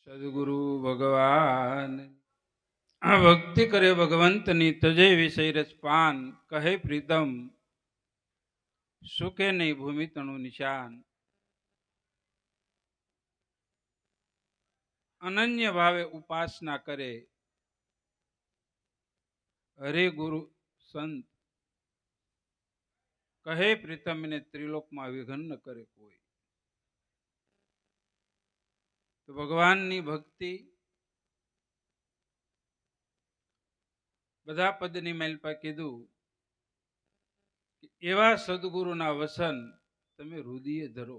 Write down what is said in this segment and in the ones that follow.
સદગુરુ ભગવાન ભક્તિ કરે ભગવંતની તજે વિષય રસપાન કહે પ્રીતમ સુકે નહીં ભૂમિ તણું નિશાન અનન્ય ભાવે ઉપાસના કરે હરે ગુરુ સંત કહે પ્રીતમ ને ત્રિલોકમાં વિઘન ન કરે કોઈ. તો ભગવાનની ભક્તિ બધા પદની મેલપા કીધું એવા સદગુરુના વસન તમે હૃદયે ધરો.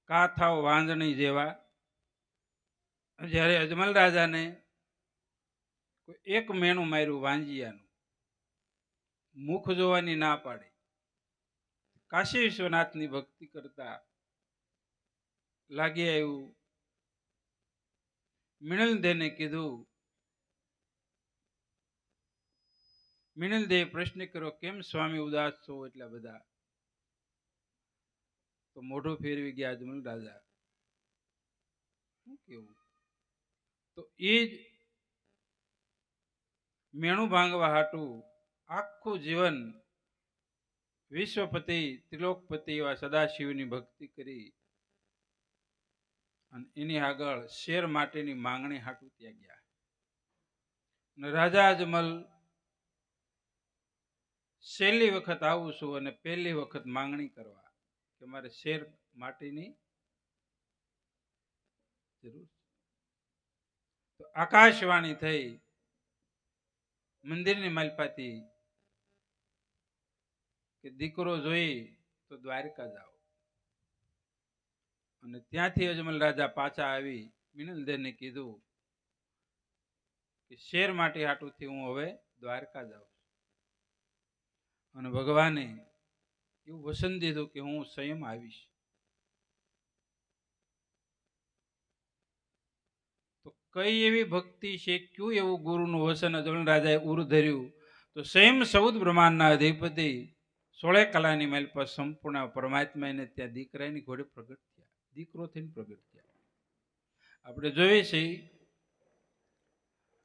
કા થાવ વાંદણી જેવા. જ્યારે અજમલ રાજાને એક મેણું માર્યું વાંજિયાનું, મુખ જોવાની ના પાડી, કાશી વિશ્વનાથની ભક્તિ કરતા લાગી આવ્યું. મિણલદેવને કીધું, મિણલદેવે પ્રશ્ન કર્યો, કેમ સ્વામી ઉદાસ છો એટલા બધા? તો મોઢું ફેરવી ગયા અજમલ રાજા. શું કેવું? તો એ જ મેણું ભાંગવા હાટું આખું જીવન વિશ્વપતિ ત્રિલોકપતિ એવા સદાશિવની ભક્તિ કરી અને એની આગળ શેર માટેની માંગણી હાટું ત્યાં ગયા. અને રાજા અજમલ છેલ્લી વખત આવું છું અને પહેલી વખત માંગણી કરવા કે મારે શેર માટેની જરૂર. તો આકાશવાણી થઈ મંદિરની માલપાતી કે દીકરો જોઈ તો દ્વારકા જાઓ. અને ત્યાંથી અજમલ રાજા પાછા આવી મિનલદેવને કીધું કે શેર માટે હાટુથી હું હવે દ્વારકા જાઉં. અને ભગવાને એવું વસન દીધું કે હું સ્વયં આવીશ. તો કઈ એવી ભક્તિ છે, ક્યું એવું ગુરુનું વસન અજમલ રાજાએ ઉર ધર્યું? તો સ્વયં સૌદ બ્રહ્માંડના અધિપતિ 16 કલાની મેલ પર સંપૂર્ણ પરમાત્મા એને ત્યાં દીકરાની ઘોડે પ્રગટ થયા, દીકરો થઈને પ્રગટ થયા. આપણે જોઈએ છીએ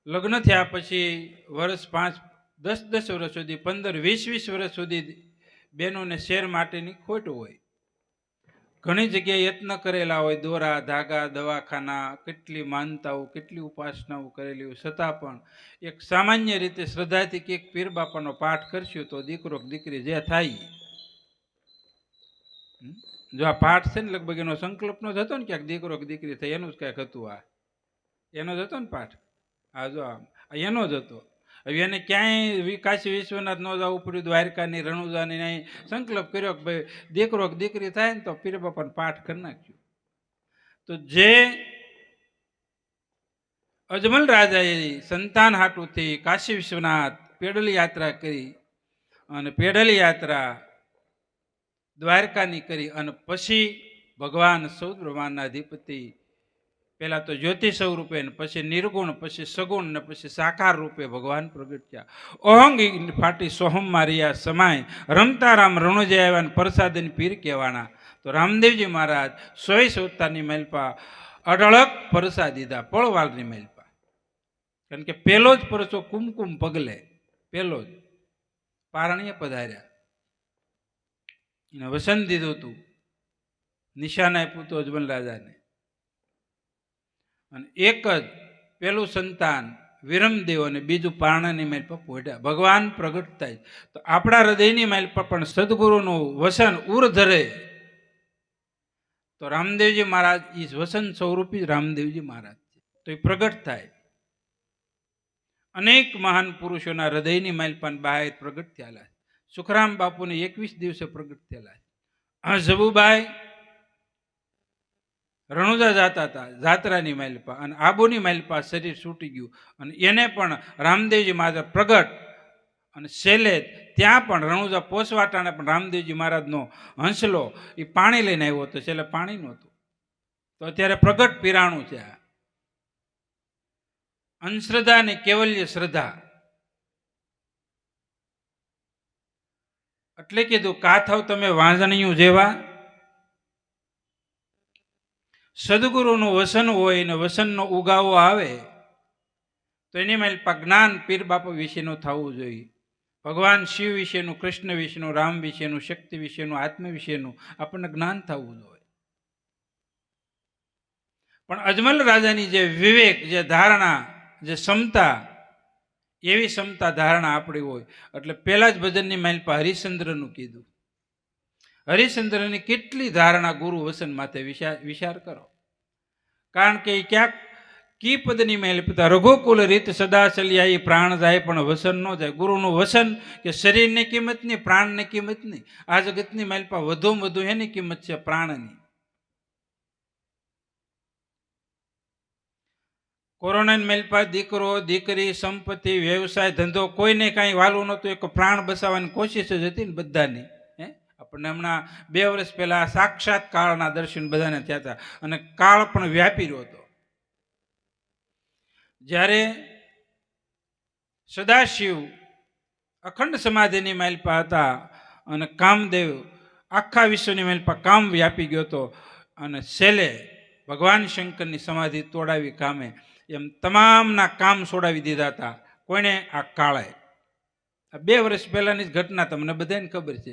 લગ્ન થયા પછી વર્ષ 5, 10 વર્ષ સુધી, 15, 20 વર્ષ સુધી બહેનોને શેર માટેની ખોટ હોય. ઘણી જગ્યાએ યત્ન કરેલા હોય, દોરા ધાગા દવાખાના, કેટલી માનતાઓ કેટલી ઉપાસનાઓ કરેલી હોય, છતાં પણ એક સામાન્ય રીતે શ્રદ્ધાથી કે પીર બાપાનો પાઠ કરશું તો દીકરો દીકરી જે થાય. જો આ પાઠ છે ને લગભગ એનો સંકલ્પનો જ હતો ને, ક્યાંક દીકરો દીકરી થાય એનું જ ક્યાંક હતું. આ એનો જ હતો ને પાઠ. હા, જો એનો જ હતો. હવે એને ક્યાંય કાશી વિશ્વનાથ ન જવું પડ્યું, દ્વારકાની રણુજાની અહીં સંકલ્પ કર્યો કે ભાઈ દીકરો દીકરી થાય ને તો પીર બાપાનો પાઠ કરી નાખ્યું. તો જે અજમલ રાજાએ સંતાન હાટુથી કાશી વિશ્વનાથ પેડલ યાત્રા કરી અને પેડલ યાત્રા દ્વારકાની કરી અને પછી ભગવાન સૌદ બ્રહ્માંડના અધિપતિ પહેલા તો જ્યોતિ સ્વરૂપે, પછી નિર્ગુણ, પછી સગુણ ને પછી સાકાર રૂપે ભગવાન પ્રગટ થયા. ઓહંગ ફાટી સોહમ મારિયા સમાય રમતા રામ રણુજય આવ્યા પ્રસાદની પીર કહેવાના. તો રામદેવજી મહારાજ 100 અવતારની મેલપા અઢળક પરસા દીધા, પળવાલની મેલપા. કારણ કે પેલો જ પરસો કુમકુમ પગલે, પેલો જ પારણીએ પધાર્યા એને વસન દીધું હતું, નિશાન આપ્યું હતું અજમલ રાજાને. અને એક જ પેલું સંતાન વિરમદેવ અને બીજું પારણાની મેલ પર પોઢ્યા. ભગવાન પ્રગટ થાય તો આપણા હૃદયની મેલ પર પણ સદગુરુનું વસન ઉર ધરે તો રામદેવજી મહારાજ એ વસન સ્વરૂપી રામદેવજી મહારાજ છે. તો એ પ્રગટ થાય. અનેક મહાન પુરુષોના હૃદયની મેલ પર બહાર પ્રગટ થયેલા. સુખરામ બાપુને 21 દિવસે પ્રગટ થયેલા. હા, જબુબાઈ રણુજા જતા હતા જાત્રાની માઇલપા અને આબુની માઇલપા શરીર છૂટી ગયું અને એને પણ રામદેવજી મહારાજ પ્રગટ. અને છેલ્લે ત્યાં પણ રણુજા પોસવાટાણે પણ રામદેવજી મહારાજનો હંસલો એ પાણી લઈને આવ્યો હતો, છેલ્લે પાણી નહોતું. તો અત્યારે પ્રગટ પીરાણું છે. અંધશ્રદ્ધા ને કેવલ્ય શ્રદ્ધા. એટલે કીધું કા થાવ તમે વાંજણીયું જેવા. સદગુરુનું વસન હોય ને વસનનો ઉગાવો આવે તો એની માલપા જ્ઞાન પીર બાપા વિશેનું થવું જોઈએ. ભગવાન શિવ વિશેનું, કૃષ્ણ વિશેનું, રામ વિશેનું, શક્તિ વિશેનું, આત્મ વિશેનું આપણને જ્ઞાન થવું જોઈએ. પણ અજમલ રાજાની જે વિવેક, જે ધારણા, જે ક્ષમતા, એવી ક્ષમતા ધારણા આપણી હોય. એટલે પહેલા જ ભજનની માલપા હરિશ્ચંદ્રનું કીધું. હરિશ્ચંદ્રની કેટલી ધારણા ગુરુ વસન માથે વિચાર કરો. કારણ કે ક્યાંક કી પદની મેલ પિતા રઘુકુલ રીત સદા ચલ્યા એ પ્રાણ જાય પણ વસન ન જાય. ગુરુનું વસન કે શરીરની કિંમત નહીં, પ્રાણની કિંમત નહીં. આ જગતની માલપા વધુમાં વધુ એની કિંમત છે પ્રાણની. કોરોનાની મેલપા દીકરો, દીકરી, સંપત્તિ, વ્યવસાય, ધંધો કોઈને કાંઈ વાલું નહોતું. એક પ્રાણ બસાવવાની કોશિશ જ હતી ને બધાની. આપણને હમણાં 2 વર્ષ પહેલા સાક્ષાત કાળના દર્શન બધાને થયા હતા. અને કાળ પણ વ્યાપી રહ્યો હતો. જ્યારે સદાશિવ અખંડ સમાધિની માલપા હતા અને કામદેવ આખા વિશ્વની માલપા કામ વ્યાપી ગયો હતો અને છેલ્લે ભગવાન શંકરની સમાધિ તોડાવી કામે, એમ તમામના કામ છોડાવી દીધા હતા. કોઈને? આ કાળે. 2 વર્ષ પહેલાની જ ઘટના તમને બધાને ખબર છે.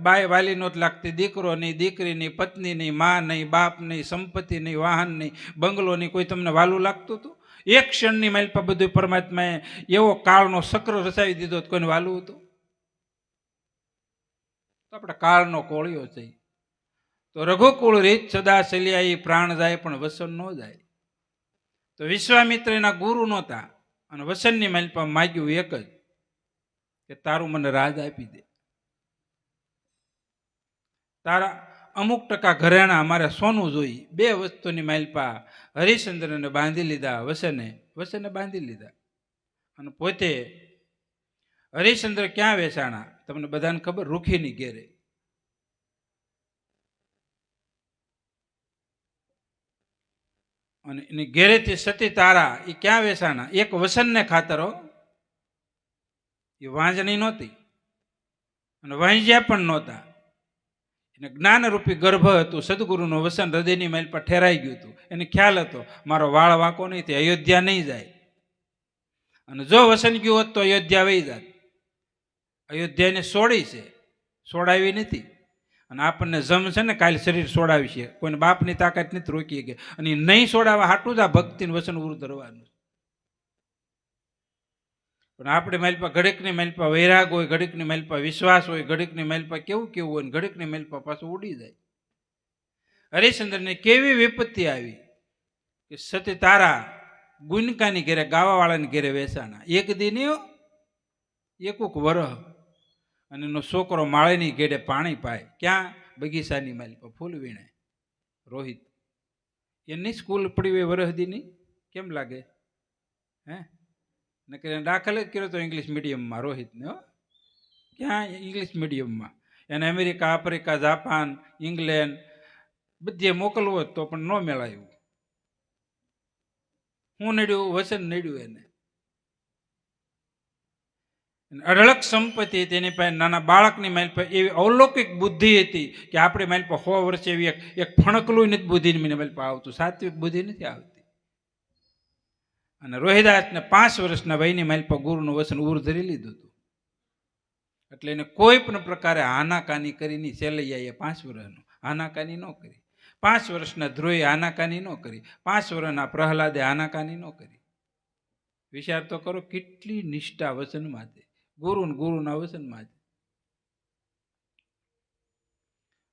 બાય વાલી નહોત લાગતી, દીકરો નહીં, દીકરી નહીં, પત્ની નહીં, માં નહીં, બાપ નહીં, સંપત્તિ નહીં, વાહન નહીં, બંગલો નહીં, કોઈ તમને વાલું લાગતું હતું? એક ક્ષણની માલપા બધું પરમાત્માએ એવો કાળનો ચક્ર રચાવી દીધો, કોઈને વાલું હતું? તો આપણે કાળનો કોળિયો છે. તો રઘુકુળ રીત સદા ચલ્યા એ પ્રાણ જાય પણ વસન ન જાય. તો વિશ્વામિત્ર એના ગુરુ નહોતા અને વસનની માલપા માગ્યું એક જ, કે તારું મને રાજ આપી દે, તારા અમુક ટકા ઘરેણા અમારે સોનું જોઈએ. 2 વસ્તુની માલપા હરિશ્ચંદ્રને બાંધી લીધા, વસને બાંધી લીધા. અને પોતે હરિશ્ચંદ્ર ક્યાં વેચાણા? તમને બધાને ખબર, રૂખીની ઘેરે. અને એની ઘેરેથી સતી તારા એ ક્યાં વેચાણા? એક વસનને ખાતરો. એ વાંજણી નહોતી અને વાંજ્યા પણ નહોતા. એને જ્ઞાનરૂપી ગર્ભ હતું. સદગુરુનું વસન હૃદયની માલપા ઠેરાઈ ગયું હતું. એને ખ્યાલ હતો મારો વાળ વાંકો નહીં, તે અયોધ્યા નહીં જાય. અને જો વસન ગયું હોત તો અયોધ્યા વહી જાત. અયોધ્યાને છોડી છે, છોડાવી નથી. અને આપણને જમ છે ને કાલે શરીર છોડાવી છે, કોઈને બાપની તાકાત નથી રોકી શકે. અને નહીં છોડાવવા હાટું જ આ ભક્તિનું વસન ઉર ધરવાનું. પણ આપણે માલપા ઘડીકની માલપા વૈરાગ હોય, ઘડીકની માલપા વિશ્વાસ હોય, ઘડીકની માલપા કેવું હોય, ઘડીકની માલપા પાછું ઉડી જાય. હરિશ્ચંદ્રને કેવી વિપત્તિ આવી કે સતી તારા ગુનકાની ઘેરે, ગાવાવાળાની ઘેરે વેચાણા. એક દિન એકુક વરહ. અને એનો છોકરો માળીની ઘેડે પાણી પાય. ક્યાં? બગીચાની માલપા ફૂલ વીણે. રોહિત એની સ્કૂલ પડી હોય વરહદીની, કેમ લાગે? નકર દાખલ જ કર્યો તો ઇંગ્લિશ મીડિયમમાં રોહિતને. ક્યાં? ઇંગ્લિશ મીડિયમમાં. એને અમેરિકા, આફ્રિકા, જાપાન, ઇંગ્લેન્ડ બધે મોકલવો તો પણ ન મેળાયું. હું નડ્યું? વસન નડ્યું એને. અઢળક સંપત્તિ તેની પાસે. નાના બાળકની માલપા એવી અવલૌકિક બુદ્ધિ હતી કે આપણે માલપા 100 વર્ષે એવી એક ફણકલું નથી બુદ્ધિની માલપા આવતું. સાત્વિક બુદ્ધિ નથી આવતી. અને રોહિદાસને 5 વર્ષના વયની માલપા ગુરુનું વસન ઉર ધરી લીધું હતું. એટલે એને કોઈ પણ પ્રકારે હાનાકાની કરી નહીં. સેલૈયાએ 5 વર્ષનું હાનાકાની ન કરી. 5 વર્ષના ધ્રુવે હાનાકાની ન કરી. 5 વર્ષના પ્રહલાદે હાનાકાની ન કરી. વિચાર તો કરો કેટલી નિષ્ઠા વસનમાં છે, ગુરુના વસનમાં છે.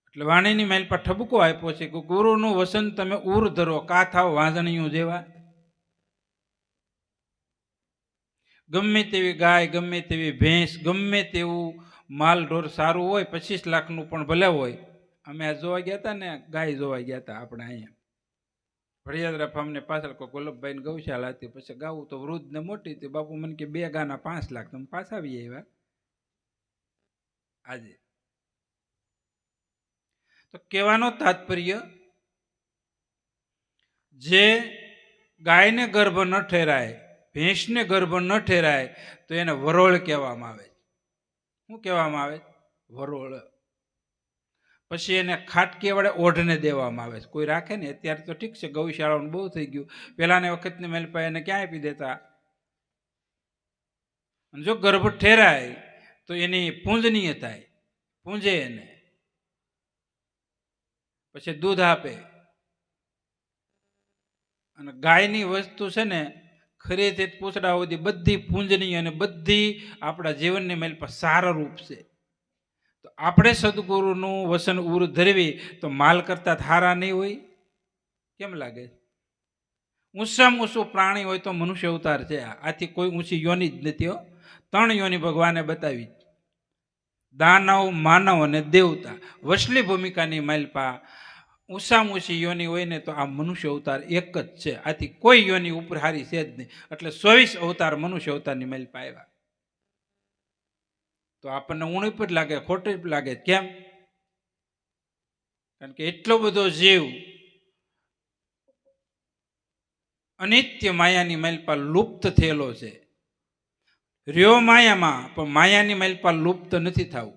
એટલે વાણીની માલપા ઠબકો આપ્યો છે કે ગુરુનું વસન તમે ઉર ધરો, કા થાવ વાંજણીયું જેવા. ગમે તેવી ગાય, ગમે તેવી ભેંસ, ગમે તેવું માલ ઢોર સારું હોય, 25 લાખનું પણ ભલે હોય. અમે આ જોવા ગયા હતા ને, ગાય જોવા ગયા હતા આપણે અહીંયા ભડિયાદરા ફાર્મને પાછળ. કોઈ ગોલભભાઈને ગૌશાળા હતી. પછી ગાવું તો વૃદ્ધ ને મોટી હતી. બાપુ મને કે 2 ગાના 5 લાખ. તમે પાછા આવી આવ્યા આજે. તો કહેવાનો તાત્પર્ય, જે ગાયને ગર્ભ ન ઠેરાય, ભેંસને ગર્ભ ન ઠેરાય, તો એને વરોળ કહેવામાં આવે. શું કહેવામાં આવે? વરોળ. પછી એને ખાટકી વડે ઓઢને દેવામાં આવે છે. કોઈ રાખે ને અત્યારે તો ઠીક છે, ગૌશાળાનું બહુ થઈ ગયું. પહેલાંની વખતની મેલપા એને ક્યાં આપી દેતા. અને જો ગર્ભ ઠેરાય તો એની પૂંજનીય થાય, પૂંજે એને, પછી દૂધ આપે. અને ગાયની વસ્તુ છે ને ખરેખર પૂછડા સુધી બધી પૂંજનીય અને બધી આપણા જીવનની મેલપા સારરૂપ છે. તો આપણે સદગુરુનું વસન ઉર ધરવી તો માલ કરતા થારા નહીં હોય? કેમ લાગે? ઊંચામાં ઊંચું પ્રાણી હોય તો મનુષ્ય અવતાર છે. આથી કોઈ ઊંચી યોની જ નથી હો. 3 યોની ભગવાને બતાવી: દાનવ, માનવ અને દેવતા. વસલી ભૂમિકાની માલપા ઊંચામાં ઊંચી યોની હોય ને તો આ મનુષ્ય અવતાર એક જ છે. આથી કોઈ યોની ઉપર હારી છે જ નહીં. એટલે 24 અવતાર મનુષ્ય અવતારની માલપા આવ્યા. તો આપણને ઊણી પણ લાગે, ખોટી પણ લાગે. કેમ? કારણ કે એટલો બધો જીવ અનિત્ય માયાની માલપા લુપ્ત થયેલો છે. રહ્યો માયામાં, પણ માયાની માલપા લુપ્ત નથી થવું.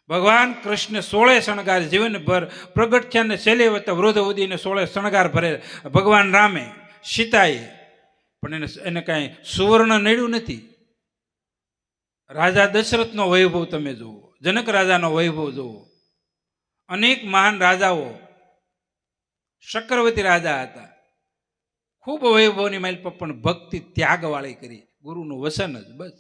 ભગવાન કૃષ્ણ 16 શણગાર જીવનભર પ્રગટ થયા ને શૈલ્યવત વૃદ્ધ ઉદીને 16 શણગાર ભરે. ભગવાન રામે, સીતાએ, પણ એને કાંઈ સુવર્ણ નડ્યું નથી. રાજા દશરથનો વૈભવ તમે જુઓ, જનક રાજાનો વૈભવ જુઓ. અનેક મહાન રાજાઓ, ચક્રવર્તી રાજા હતા, ખૂબ વૈભવની માલપા પણ ભક્તિ ત્યાગવાળી કરી. ગુરુનું વસન જ બસ.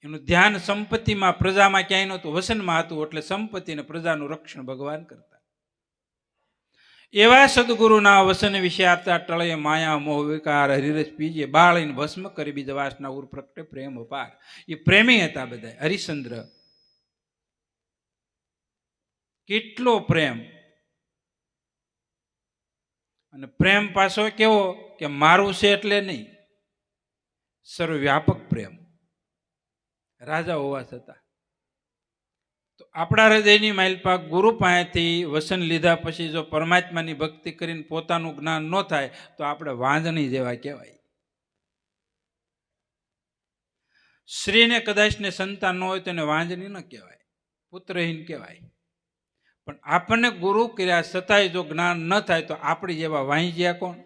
એનું ધ્યાન સંપત્તિમાં, પ્રજામાં ક્યાંય નહોતું, વસનમાં હતું. એટલે સંપત્તિ અને પ્રજાનું રક્ષણ ભગવાન કરતા. એવા સદગુરુના વસન વિશે આપતા ટળે માયા મોહ વિકાર હરિરસ પીજે બાળીને ભસ્મ કરી બીજ વાસના ઉર પ્રગટે પ્રેમ અપાર. એ પ્રેમી હતા બધા. હરિશ્ચંદ્ર કેટલો પ્રેમ! અને પ્રેમ પાછો કેવો કે મારું છે એટલે નહીં, સર્વવ્યાપક પ્રેમ. રાજા હોવા છતાં. તો આપણા હૃદયની માલપા ગુરુ પાસેથી વસન લીધા પછી જો પરમાત્માની ભક્તિ કરીને પોતાનું જ્ઞાન ન થાય તો આપણે વાંજણી જેવા કહેવાય. સ્ત્રીને કદાચ ને સંતાન ન હોય તો એને વાંજણી ન કહેવાય, પુત્રહીન કહેવાય. પણ આપણને ગુરુ કર્યા છતાંય જો જ્ઞાન ન થાય તો આપણી જેવા વાંજ્યા કોણ?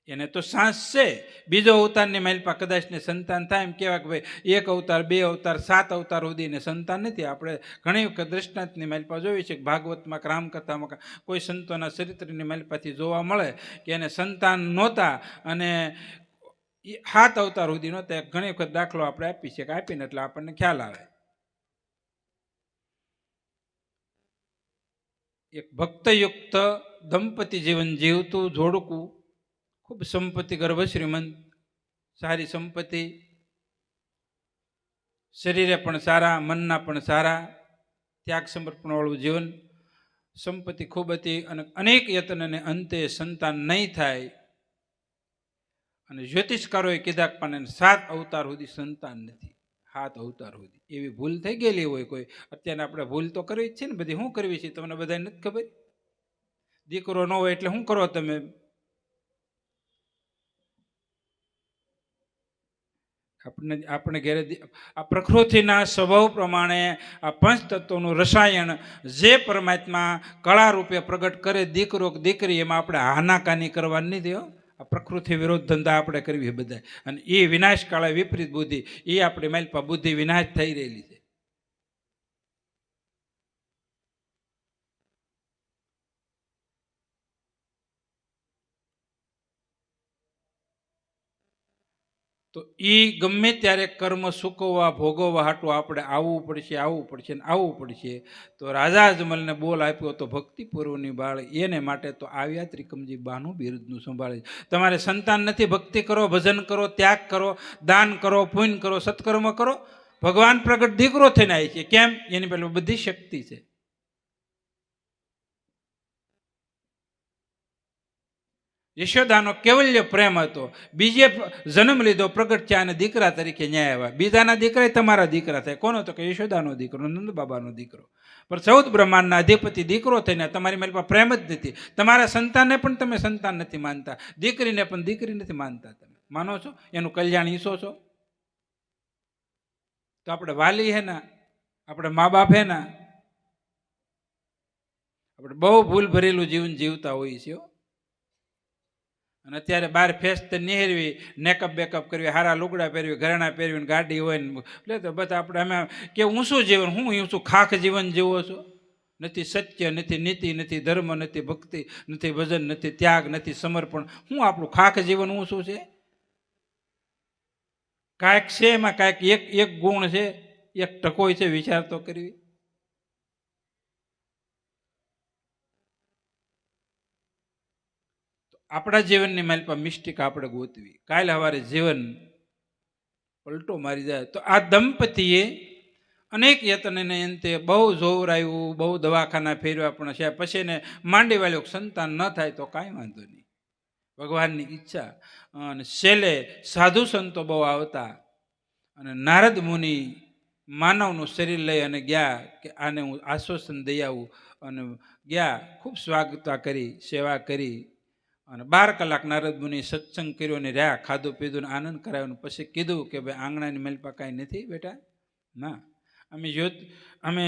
એને તો સાંસ છે. બીજો અવતારની માલપા કદાચ ને સંતાન થાય એમ કહેવાય કે ભાઈ 1 અવતાર, 2 અવતાર, 7 અવતાર સુધીને સંતાન નથી. આપણે ઘણી વખત દૃષ્ટાંતની માલપા જોઈ છે કે ભાગવતમાં કે રામકથામાં કોઈ સંતોના ચરિત્રની માલપાથી જોવા મળે કે એને સંતાન નહોતા અને 7 અવતાર સુધી નહોતા. ઘણી વખત દાખલો આપણે આપી છે કે આપીને એટલે આપણને ખ્યાલ આવે. એક ભક્તયુક્ત દંપતી જીવન જીવતું જોડકું, ખૂબ સંપત્તિ ગર્ભ, શ્રીમંત, સારી સંપત્તિ, શરીરે પણ સારા, મનના પણ સારા, ત્યાગ સમર્પણવાળું જીવન, સંપત્તિ ખૂબ હતી. અને અનેક યત્નને અંતે સંતાન નહીં થાય. અને જ્યોતિષકારોએ કીધા કે પણ 7 અવતાર સુધી સંતાન નથી. 7 અવતાર સુધી. એવી ભૂલ થઈ ગયેલી હોય કોઈ. અત્યારે આપણે ભૂલ તો કરવી જ છે ને બધી. શું કરવી છે તમને બધાને નથી ખબર? દીકરો ન હોય એટલે શું કરો તમે? આપણે ઘેરે આ પ્રકૃતિના સ્વભાવ પ્રમાણે આ પંચતત્વનું રસાયણ જે પરમાત્મા કળા રૂપે પ્રગટ કરે, દીકરો દીકરી, એમાં આપણે હાનાકાની કરવાની નહીં દેવો. આ પ્રકૃતિ વિરોધ ધંધા આપણે કરવી બધા. અને એ વિનાશ કાળે વિપરીત બુદ્ધિ, એ આપણી માલપા બુદ્ધિ વિનાશ થઈ રહેલી છે. તો એ ગમે ત્યારે કર્મ સુકવવા, ભોગવવા હાટું આપણે આવવું પડશે, આવવું પડશે ને આવવું પડશે. તો રાજા અજમલને બોલ આપ્યો તો ભક્તિપૂર્વની બાળ, એને માટે તો આવ્યા ત્રિકમજી બાનું બિરુદનું સંભાળે. તમારે સંતાન નથી, ભક્તિ કરો, ભજન કરો, ત્યાગ કરો, દાન કરો, પુણ્ય કરો, સત્કર્મ કરો. ભગવાન પ્રગટ દીકરો થઈને આવી છે. કેમ? એની પહેલા બધી શક્તિ છે. યશોદાનો કેવલ્ય પ્રેમ હતો. બીજે જન્મ લીધો, પ્રગટ થયા અને દીકરા તરીકે ન્યાય આવ્યા. બીજાના દીકરા તમારા દીકરા થાય. કોનો? તો કે યશોદાનો દીકરો, નંદ બાબાનો દીકરો. પણ 14 બ્રહ્માંડના અધિપતિ દીકરો થઈને તમારી મારી પાસે પ્રેમ જ નથી. તમારા સંતાનને પણ તમે સંતાન નથી માનતા, દીકરીને પણ દીકરી નથી માનતા. તમે માનો છો? એનું કલ્યાણ ઈચ્છો છો? તો આપણે વાલી હે ના, આપણે મા બાપ હે ને આપણે બહુ ભૂલ ભરેલું જીવન જીવતા હોઈએ છીએ અને અત્યારે બહાર ફેસ્ટ નિહેરવી, મેકઅપ બેકઅપ કરવી, હારા લુગડા પહેરવી, ઘરેણા પહેરવી, ગાડી હોય ને એટલે તો બધા આપણે અમે કે ઊંચું જીવન, હું ઊંચું ખાખ જીવન જીવો છો. નથી સત્ય, નથી નીતિ, નથી ધર્મ, નથી ભક્તિ, નથી ભજન, નથી ત્યાગ, નથી સમર્પણ. હું આપણું ખાખ જીવન ઊંચું છે? કાંઈક છે એમાં, કાંઈક એક એક ગુણ છે, એક ટકોય છે, વિચાર તો કરવી. આપણા જીવનની માલિપા મિસ્ટેક આપણે ગોતવી. કાલે સવારે જીવન પલટો મારી જાય તો આ દંપતીએ અનેક યત્નને અંતે બહુ જોવરાયું, બહુ દવાખાના ફેરવ્યા, પણ છે પછી એને માંડી વાળ્યો સંતાન ન થાય તો કાંઈ વાંધો નહીં, ભગવાનની ઈચ્છા. અને છેલ્લે સાધુ સંતો બહુ આવતા અને નારદ મુનિ માનવનું શરીર લઈ અને ગયા કે આને હું આશ્વાસન દઈ આવું. અને ગયા, ખૂબ સ્વાગતા કરી, સેવા કરી અને 12 કલાક નારદ મુનિ સત્સંગ કર્યો ને રહ્યા, ખાધું પીધું ને આનંદ કરાવ્યો ને પછી કીધું કે ભાઈ આંગણાની મેલપા કાંઈ નથી બેટા. ના, અમે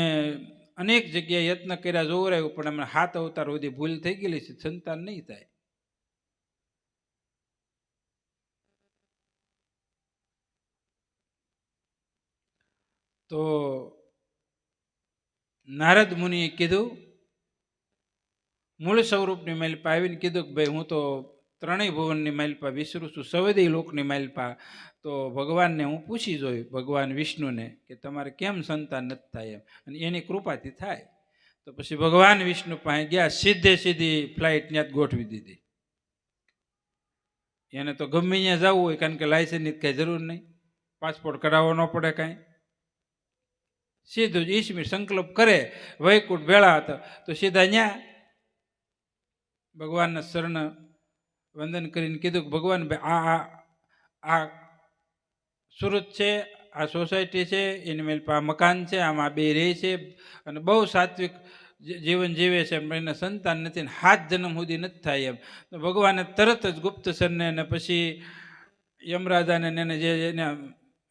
અનેક જગ્યાએ યત્ન કર્યા, જોવરાયું, પણ અમે 7 અવતાર સુધી ભૂલ થઈ ગયેલી છે, સંતાન નહીં થાય. તો નારદ મુનિએ કીધું, મૂળ સ્વરૂપની માલિપા આવીને કીધું કે ભાઈ હું તો ત્રણેય ભુવનની માલિપા વિસરું છું, સવેદી લોકની માલિપા. તો ભગવાનને હું પૂછી જોઈ, ભગવાન વિષ્ણુને, કે તમારે કેમ સંતાન નથી થાય એમ, અને એની કૃપાથી થાય. તો પછી ભગવાન વિષ્ણુ પાસે ગયા, સીધી ફ્લાઇટ ત્યાં જ ગોઠવી દીધી. એને તો ગમે ત્યાં જવું હોય, કારણ કે લાયસન્સની કાંઈ જરૂર નહીં, પાસપોર્ટ કઢાવવો ન પડે કાંઈ. સીધું જ ઈસમી સંકલ્પ કરે, વૈકુંઠ ભેળા હતા તો સીધા ન્યા ભગવાનના શરણ વંદન કરીને કીધું કે ભગવાન ભાઈ આ સુરત છે, આ સોસાયટી છે, એની મેલ આ મકાન છે, આમાં 2 રહે છે અને બહુ સાત્વિક જીવન જીવે છે, એને સંતાન નથી ને 7 જન્મ સુધી નથી થાય એમ. તો ભગવાને તરત જ ગુપ્તસરને અને પછી યમરાજાને એને જે એના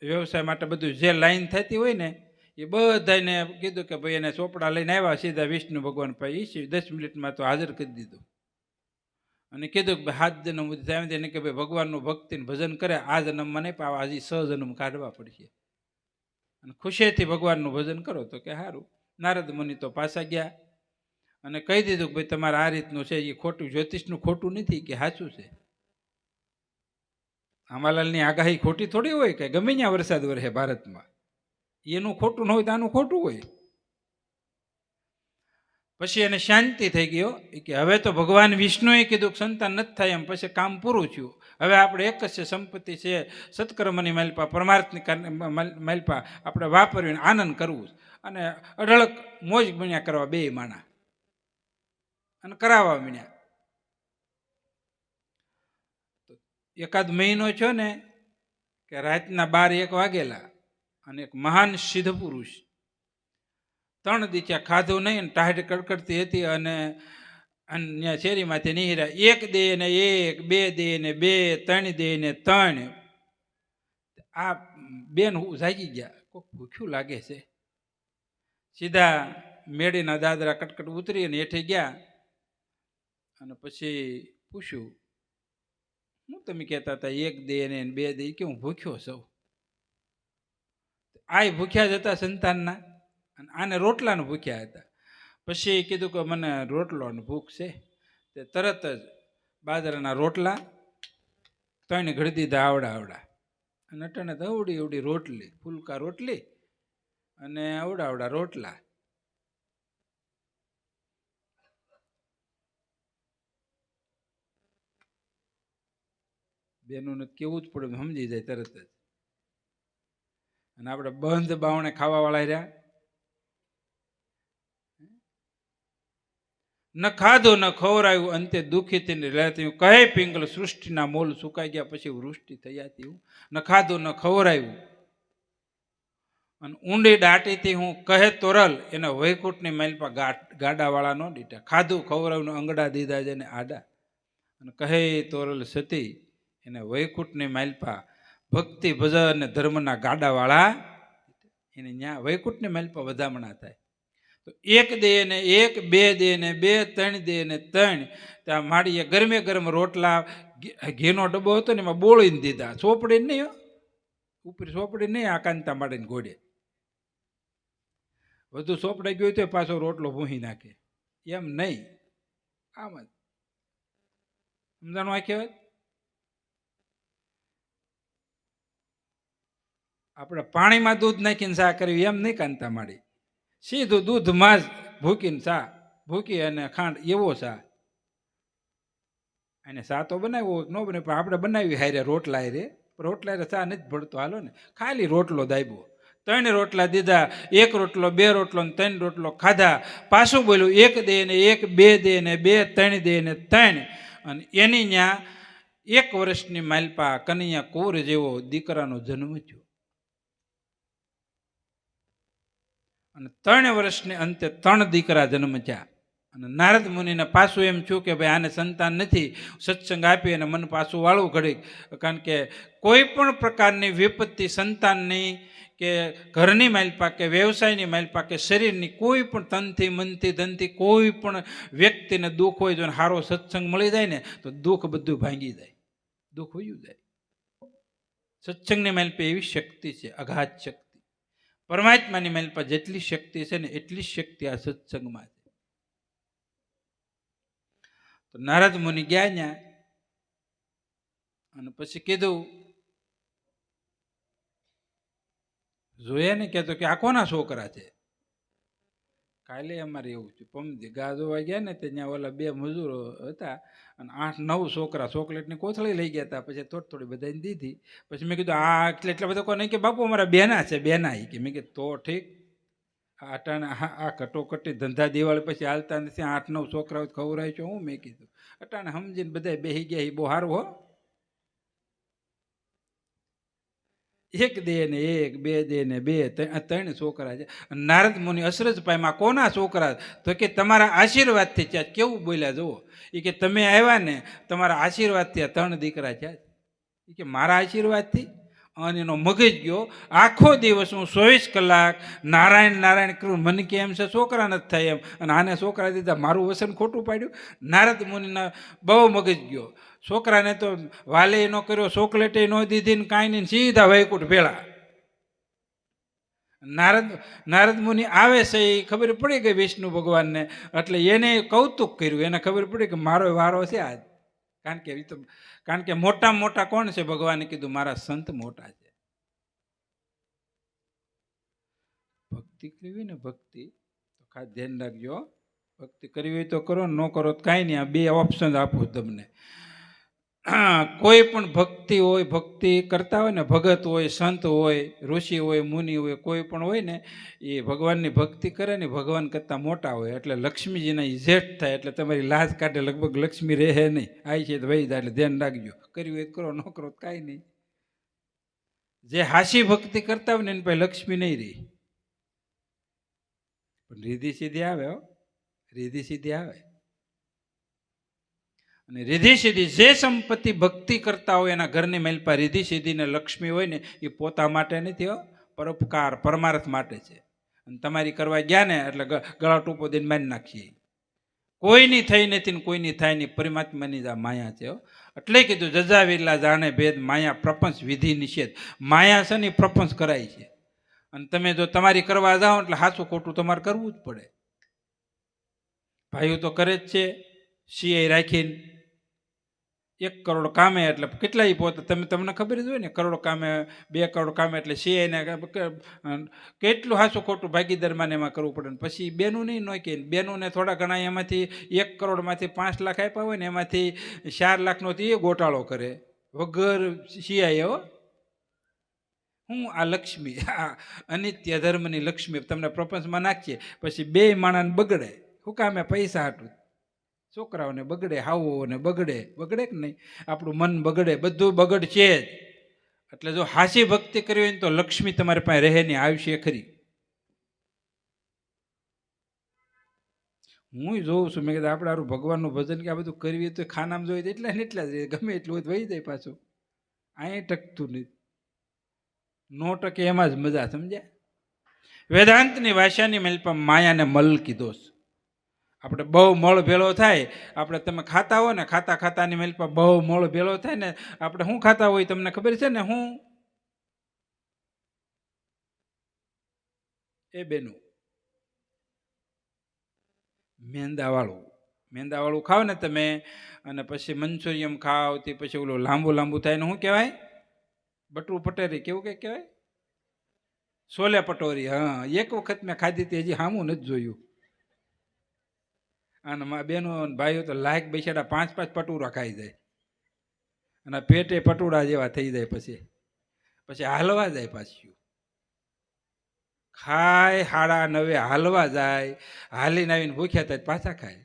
વ્યવસાય માટે બધું જે લાઈન થતી હોય ને એ બધાને કીધું કે ભાઈ એને ચોપડા લઈને આવ્યા, સીધા વિષ્ણુ ભગવાન પાસે 10 મિનિટમાં તો હાજર કરી દીધું. અને કીધું કે 7 જન્મ સુધી થાય એને કે ભાઈ ભગવાનનું ભક્તિને ભજન કરે, આ જન્મમાં નહીં પાવા, હજી 6 જન્મ કાઢવા પડશે, અને ખુશીથી ભગવાનનું ભજન કરો. તો કે સારું. નારદ મુનિ તો પાછા ગયા અને કહી દીધું કે ભાઈ તમારે આ રીતનું છે, એ ખોટું, જ્યોતિષનું ખોટું નથી, કે સાચું છે. આંબાલાલની આગાહી ખોટી થોડી હોય, કે ગમે ત્યાં વરસાદ વરસે ભારતમાં, એનું ખોટું ન હોય તો આનું ખોટું હોય. પછી એને શાંતિ થઈ ગયો કે હવે તો ભગવાન વિષ્ણુએ કીધું કે સંતાન નથી થાય એમ, પછી કામ પૂરું થયું. હવે આપણે એક જ છે, સંપત્તિ છે, સત્કર્મની માલિપા, પરમાર્થની માલિપા આપણે વાપરવીને આનંદ કરવું અને અઢળક મોજ બન્યા કરવા 2 માણા અને કરાવવા મીણ્યા. એકાદ મહિનો છો ને કે રાતના 12-1 વાગેલા અને એક મહાન સિદ્ધ પુરુષ 3 દી ખાધું નહીં, ટાઢ કડકડતી હતી અને ત્યાં શેરીમાંથી નીહર્યા. 1 દે ને 1, 2 દે ને 2, 3 દે ને 3. આ બેન જાગી ગયા, કોક ભૂખ્યું લાગે છે. સીધા મેળીના દાદરા કટકટ ઉતરી અને હેઠે ગયા અને પછી પૂછ્યું, હું તમે કહેતા હતા 1 દે ને 2 દે, કે હું ભૂખ્યો છું. આ ભૂખ્યા જ હતા સંતાનના અને આને રોટલાને ભૂખ્યા હતા. પછી કીધું કે મને રોટલોની ભૂખ છે. તે તરત જ બાજરાના રોટલા 3 ઘડી દીધા, આવડા અને અટાણે તો અવડી રોટલી, ફૂલકા રોટલી અને આવડા રોટલા. બેનોને કેવું જ પડે, સમજી જાય તરત જ. અને આપણે બંધ બાવણે ખાવા વાળા રહ્યા, ન ખાધું ન ખવરાયું, અંતે દુઃખી થઈને રહેતી કહે પિંગલ, સૃષ્ટિના મોલ સુકાઈ ગયા પછી વૃષ્ટિ થયાતી હું. ન ખાધું ન ખવરાયું અને ઊંડી દાટીથી હું, કહે તોરલ, એના વૈકુંઠની માલિપા ગાડાવાળા નો દીટા. ખાધું ખવરાયું અંગડા દીધા જેને આડા, અને કહે તોરલ સતી, એને વૈકુંઠની માલિપા ભક્તિ ભજન અને ધર્મના ગાડાવાળા એને ન્યા વૈકુંઠની માલપા વધામણા થાય. તો એક દે ને એક, બે દે ને બે, ત્રણ દે ને ત્રણ. ત્યાં માડીએ ગરમે ગરમ રોટલા, ઘીનો ડબ્બો હતો ને એમાં બોળીને દીધા. ચોપડી નહીં હો, ઉપર ચોપડી નહીં, આ કાંતા માડીને ઘોડે. વધુ ચોપડાઈ ગયું તો પાછો રોટલો ભૂહી નાખે. એમ નહીં, આમ જ સમજાણું આ કહેવાય. આપણે પાણીમાં દૂધ નાખીને ચા કરવી એમ નહીં કાંતા માડી. સીધું દૂધમાં જ ભૂકીને ચા, ભૂકી અને ખાંડ એવો ચા. અને ચા તો બનાવ્યો ન બને, પણ આપણે બનાવી હારે રોટલા હારે. રોટલા હારે ચા નથી ભળતો, હાલો ને. ખાલી રોટલો દાબ્યો, 3 રોટલા દીધા. 1 રોટલો, 2 રોટલો ને 3 રોટલો ખાધા. પાછું બોલ્યું 1 દે ને 1, 2 દે ને 2, 3 દે ને 3. અને એની ત્યાં 1 વર્ષની માલપા કનૈયા કુંવર જેવો દીકરાનો જન્મ થયો. અને 3 વર્ષને અંતે 3 દીકરા જન્મ થયા. અને નારદ મુનિને પાછું એમ થયું કે ભાઈ આને સંતાન નથી, સત્સંગ આપી અને મન પાછું વાળવું ઘડી. કારણ કે કોઈ પણ પ્રકારની વિપત્તિ સંતાનની કે ઘરની માલપા કે વ્યવસાયની માલપા કે શરીરની કોઈ પણ તનથી મનથી ધનથી કોઈ પણ વ્યક્તિને દુઃખ હોય, જો સારો સત્સંગ મળી જાય ને તો દુઃખ બધું ભાંગી જાય, દુઃખ હોયું જાય. સત્સંગની માલપા એવી શક્તિ છે, અગાધ શક્તિ. પરમાત્માની માલપા જેટલી શક્તિ છે ને એટલી શક્તિ આ સત્સંગમાં છે. તો નારદ મુનિ ગયા ત્યાં અને પછી કીધું, જોયા ને કહેતો કે આ કોના છોકરા છે? કાલે અમારે એવું છે, પમદી ગા જોવા ગયા ને તે ત્યાં ઓલા 2 મજૂરો હતા અને 8-9 છોકરા ચોકલેટની કોથળી લઈ ગયા હતા. પછી થોડી બધાને દીધી. પછી મેં કીધું આ એટલા બધા કોઈ નહીં કે બાપુ અમારા બેના છે, બેના. કે મેં કીધું તો ઠીક, અટાણે આ કટોકટી ધંધા દિવાળી પછી હાલતા નથી, 8-9 છોકરાઓ ખવડાય છે હું. મેં કીધું અટાણે સમજીને બધા બેસી ગયા, એ બહુ સારું હો. 1 દે ને 1, 2 દે ને 2, 3 છોકરા છે. નારદ મુનિ અસરજ પામ્યા, કોના છોકરા? તો કે તમારા આશીર્વાદથી છે. કેવું બોલ્યા જુઓ. એ કે તમે આવ્યા ને તમારા આશીર્વાદથી આ 3 દીકરા છે. એ કે મારા આશીર્વાદથી? અને એનો મગજ ગયો. આખો દિવસ હું 24 કલાક નારાયણ નારાયણ કરું, મને કે એમ છે છોકરા નથી થાય એમ, અને આને છોકરા દીધા, મારું વસન ખોટું પાડ્યું. નારદ મુનિના બહુ મગજ ગયો. છોકરાને તો વાલે ન કર્યો, ચોકલેટે ન દીધી ને કાંઈ નહીં, સીધા વૈકુંઠ ભેળા. નારદ મુનિ આવે છે એ ખબર પડી ગઈ વિષ્ણુ ભગવાનને, એટલે એને કૌતુક કર્યું. એને ખબર પડી કે મારો વારો છે આજ. કારણ કે મોટામાં મોટા કોણ છે? ભગવાને કીધું મારા સંત મોટા છે. ભક્તિ કરવી ને, ભક્તિ તો ખાસ ધ્યાન રાખજો. ભક્તિ કરવી હોય તો કરો, ન કરો તો કાંઈ નહીં. આ 2 ઓપ્શન આપું તમને. કોઈ પણ ભક્તિ હોય, ભક્તિ કરતા હોય ને, ભગત હોય, સંત હોય, ઋષિ હોય, મુનિ હોય, કોઈ પણ હોય ને, એ ભગવાનની ભક્તિ કરે ને ભગવાન કરતાં મોટા હોય. એટલે લક્ષ્મીજીના એ જેઠ થાય. એટલે તમારી લાજ કાઢે, લગભગ લક્ષ્મી રહે નહીં. આવી છે તો વહી જાય. એટલે ધ્યાન રાખજો. કરવી હોય કરો, ન કરો તો કાંઈ નહીં. જે હાસી ભક્તિ કરતા હોય ને એની પાસે લક્ષ્મી નહીં રહી, પણ રીધી સીધી આવે. હો, રીધી સીધી આવે. અને રીધી સીધી જે સંપત્તિ ભક્તિ કરતા હોય એના ઘરની માલપા રીધી સીધી ને લક્ષ્મી હોય ને, એ પોતા માટે નથી હો, પરોપકાર પરમાર્થ માટે છે. અને તમારી કરવા ગયા ને એટલે ગળા ટૂંપો દઈને મારી નાખીએ. કોઈની થઈ નથી ને કોઈની થાય નહીં, પરમાત્માની જ આ માયા છે. એટલે કીધું જજા વિરલા જાણે ભેદ, માયા પ્રપંચ વિધિ નિષેધ. માયા છે ને પ્રપંચ કરાય છે. અને તમે જો તમારી કરવા જાઓ એટલે સાચું ખોટું તમારે કરવું જ પડે. ભાઈઓ તો કરે જ છે. સીઆઈ રાખીને 1 કરોડ કામે એટલે કેટલાય પોતે તમને ખબર જ હોય ને. કરોડ કામે, 2 કરોડ કામે એટલે સીઆઈને કેટલું હાસું ખોટું ભાગીદારમાં એમાં કરવું પડે. ને પછી બેનું નહીં ન કે બેનુંને થોડા ઘણા એમાંથી 1 કરોડમાંથી 5 લાખ આપ્યા હોય ને એમાંથી 4 લાખનો એ ગોટાળો કરે વગર સીઆઈ. હો, હું આ લક્ષ્મી, આ અનિત્ય ધર્મની લક્ષ્મી તમને પ્રપંચમાં નાખીએ, પછી 2 માણસને બગડે. શું કામે? પૈસા હાટું. છોકરાઓને બગડે, હાવોને બગડે, બગડે કે નહીં? આપણું મન બગડે, બધું બગડ છે જ. એટલે જો હાસી ભક્તિ કરવી હોય ને તો લક્ષ્મી તમારી પાસે રહે નહીં, આવશે ખરી. હું જોઉં છું, મેં કીધું આપણે આરું ભગવાનનું ભજન કે આ બધું કરવી તો ખાનામાં જોઈએ એટલા ને એટલા જ ગમે એટલું હોય તો વહી જાય પાછું. અહીં ટકતું નહીં, નો ટકે એમાં જ મજા. સમજ્યા? વેદાંતની ભાષાની મેલપા માયાને મલ કીધો છે. આપણે બહુ મળ ભેળો થાય, આપણે તમે ખાતા હો ને, ખાતા ખાતાની મેલપા બહુ મળ ભેળો થાય ને, આપણે શું ખાતા હોય તમને ખબર છે ને? હું એ બેનું મેંદાવાળું ખાવ ને તમે, અને પછી મંચુરિયમ ખાવ, તે પછી ઓલું લાંબુ લાંબુ થાય ને શું કહેવાય? બટરું પટેરી કેવું કંઈક કહેવાય, છોલે પટોરી. હા, એક વખત મેં ખાધી હતી, હજી સામું નથી જોયું. અને મારા બહેનો ભાઈઓ તો લાયક બેસાડા 5-5 પટુરા ખાઈ જાય, અને પેટે પટુડા જેવા થઈ જાય. પછી હાલવા જાય, પાછું ખાય 9:30 હાલવા જાય, હાલીને આવીને ભૂખ્યા થાય પાછા ખાય.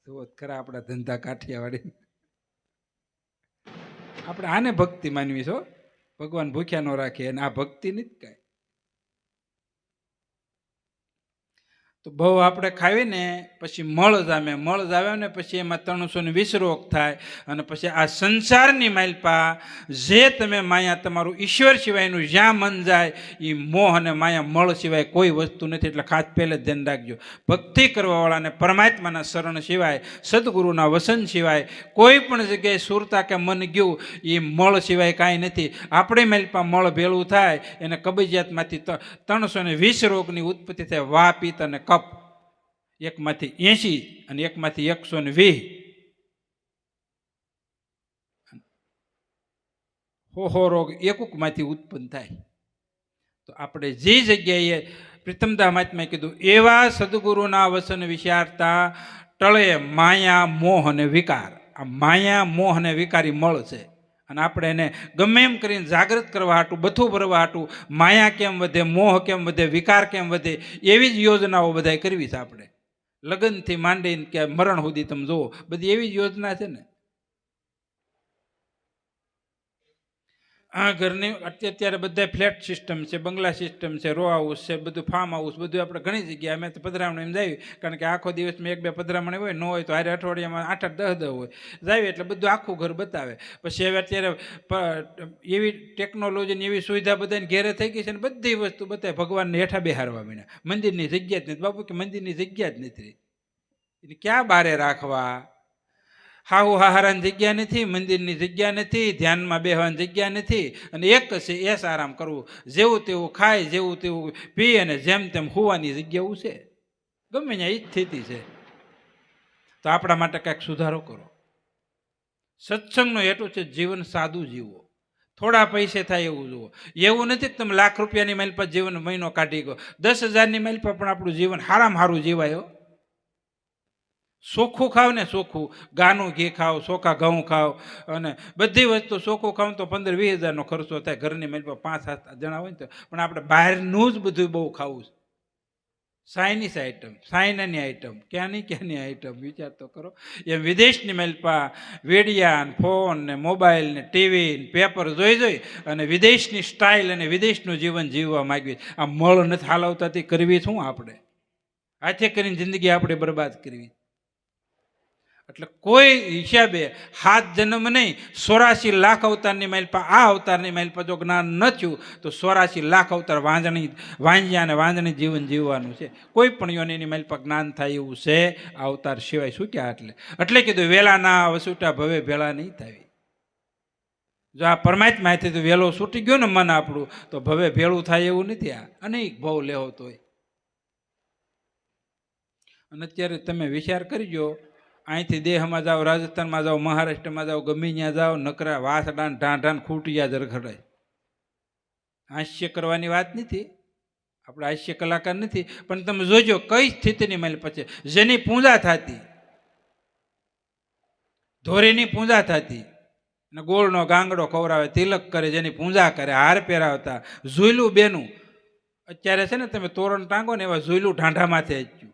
તો ખરા આપણા ધંધા કાઠિયાવાડી. આપણે આને ભક્તિ માનવી છો, ભગવાન ભૂખ્યા ન રાખે, અને આ ભક્તિ નથી કાંઈ. તો બહુ આપણે ખાવી ને પછી મળ જામે ને પછી એમાં 320 રોગ થાય. અને પછી આ સંસારની માલપા જે તમે માયા, તમારું ઈશ્વર સિવાયનું જ્યાં મન જાય એ મોહ અને માયા મળ સિવાય કોઈ વસ્તુ નથી. એટલે ખાસ પહેલે ધ્યાન રાખજો, ભક્તિ કરવાવાળાને પરમાત્માના શરણ સિવાય, સદગુરુના વસન સિવાય કોઈ પણ જગ્યાએ સુરતા કે મન ગયું એ મળ સિવાય કાંઈ નથી. આપણે માલપા મળ ભેળું થાય એને કબજિયાતમાંથી 320 રોગની ઉત્પત્તિ થાય. વા, પિત્ત અને કફ, એકમાંથી 80 અને એકમાંથી 120. હો રોગ એકમાંથી ઉત્પન્ન થાય. તો આપણે જે જગ્યાએ પ્રથમતા મહાત્માએ કીધું, એવા સદગુરુના વસન વિચારતા ટળે માયા મોહ અને વિકાર. આ માયા મોહ અને વિકારી મળ છે, અને આપણે એને ગમે એમ કરીને જાગૃત કરવા હાટું, બધું ભરવા હાટું, માયા કેમ વધે, મોહ કેમ વધે, વિકાર કેમ વધે, એવી જ યોજનાઓ બધાય કરવી છે આપણે. લગ્નથી માંડીને કે મરણ સુધી તમે જુઓ, બધી એવી જ યોજના છે ને. આ ઘરની અત્યારે બધા ફ્લેટ સિસ્ટમ છે, બંગલા સિસ્ટમ છે, રો હાઉસ છે, બધું ફાર્મ હાઉસ, બધું આપણે ઘણી જગ્યાએ અમે તો પધરામણ એમ જાય, કારણ કે આખો દિવસમાં 1-2 પધરામણ હોય, ન હોય તો હારે અઠવાડિયામાં 8-10 હોય જાય, એટલે બધું આખું ઘર બતાવે. પછી હવે અત્યારે એવી ટેકનોલોજીની એવી સુવિધા બધાને ઘેરે થઈ ગઈ છે ને, બધી વસ્તુ બતાવે. ભગવાનને હેઠા બેહારવા માંડ્યા, મંદિરની જગ્યા જ નથી બાપુ, કે મંદિરની જગ્યા જ નથી, એટલે ક્યાં બારે રાખવા? હાહુ હાહારાની જગ્યા નથી, મંદિરની જગ્યા નથી, ધ્યાનમાં બેહવાની જગ્યા નથી, અને એક છે એસ આરામ કરવું, જેવું તેવું ખાય, જેવું તેવું પી, અને જેમ તેમ હોવાની જગ્યાઓ છે. ગમે ત્યાં એ જ સ્થિતિ છે. તો આપણા માટે કંઈક સુધારો કરો. સત્સંગનો હેતુ છે જીવન સાદું જીવો, થોડા પૈસે થાય એવું જુઓ. એવું નથી કે તમે લાખ રૂપિયાની માઇલ પર જીવન મહિનો કાઢી ગયો, 10,000ની માઇલ પર પણ આપણું જીવન સારામાં સારું જીવાય. ચોખ્ખું ખાવ ને, ચોખ્ખું ગાનું ઘી ખાવ, ચોખા ઘઉં ખાવ, અને બધી વસ્તુ ચોખ્ખું ખાવ તો 15-20 હજારનો ખર્ચો થાય. ઘરની મેલ 5-7 જણા હોય ને તો. પણ આપણે બહારનું જ બધું બહુ ખાવું છે. ચાઇનીઝ આઈટમ, ચાઇનાની આઈટમ, ક્યાંની આઈટમ, વિચાર તો કરો. એમ વિદેશની મેલપા વેડિયા ને ફોન ને મોબાઈલ ને ટીવી ને પેપર જોઈ અને વિદેશની સ્ટાઇલ અને વિદેશનું જીવન જીવવા માગીએ. આ મળ નથી હાલવતાથી કરવી શું આપણે? આથી કરીને જિંદગી આપણે બરબાદ કરવી. એટલે કોઈ હિસાબે 7 જન્મ નહીં, 84 લાખ અવતારની માઇલપા આ અવતારની માઇલપા જો જ્ઞાન ન થયું તો 84 લાખ અવતાર વાંજ્યા અને વાંજણી જીવન જીવવાનું છે. કોઈ પણ યોનિની માઇલપા જ્ઞાન થાય એવું છે આ અવતાર સિવાય છૂટ્યા. એટલે કીધું વેલા ના વસૂટા ભવે ભેળા નહીં થાય. જો આ પરમાત્માથી તો વેલો છૂટી ગયો ને મન આપણું, તો ભવે ભેળું થાય એવું નથી. આ અનેક ભાવ લેવો તોય. અને અત્યારે તમે વિચાર કરજો, અહીંથી દેહમાં જાઓ, રાજસ્થાનમાં જાઓ, મહારાષ્ટ્રમાં જાઓ, ગમે ત્યાં જાઓ, નકરા વાસડાન ઢાંઢાન ખૂટિયા જ રખડાય. હાસ્ય કરવાની વાત નથી, આપણે હાસ્ય કલાકાર નથી, પણ તમે જોજો કઈ સ્થિતિની માલ પછી જેની પૂજા થતી, ધોરીની પૂજા થતી, ને ગોળનો ગાંગડો ખવડાવે, તિલક કરે, જેની પૂજા કરે, હાર પહેરાવતા, ઝૂયલું બેનું. અત્યારે છે ને તમે તોરણ ટાંગો ને એવા ઝૂયલું ઢાંઢામાંથી જ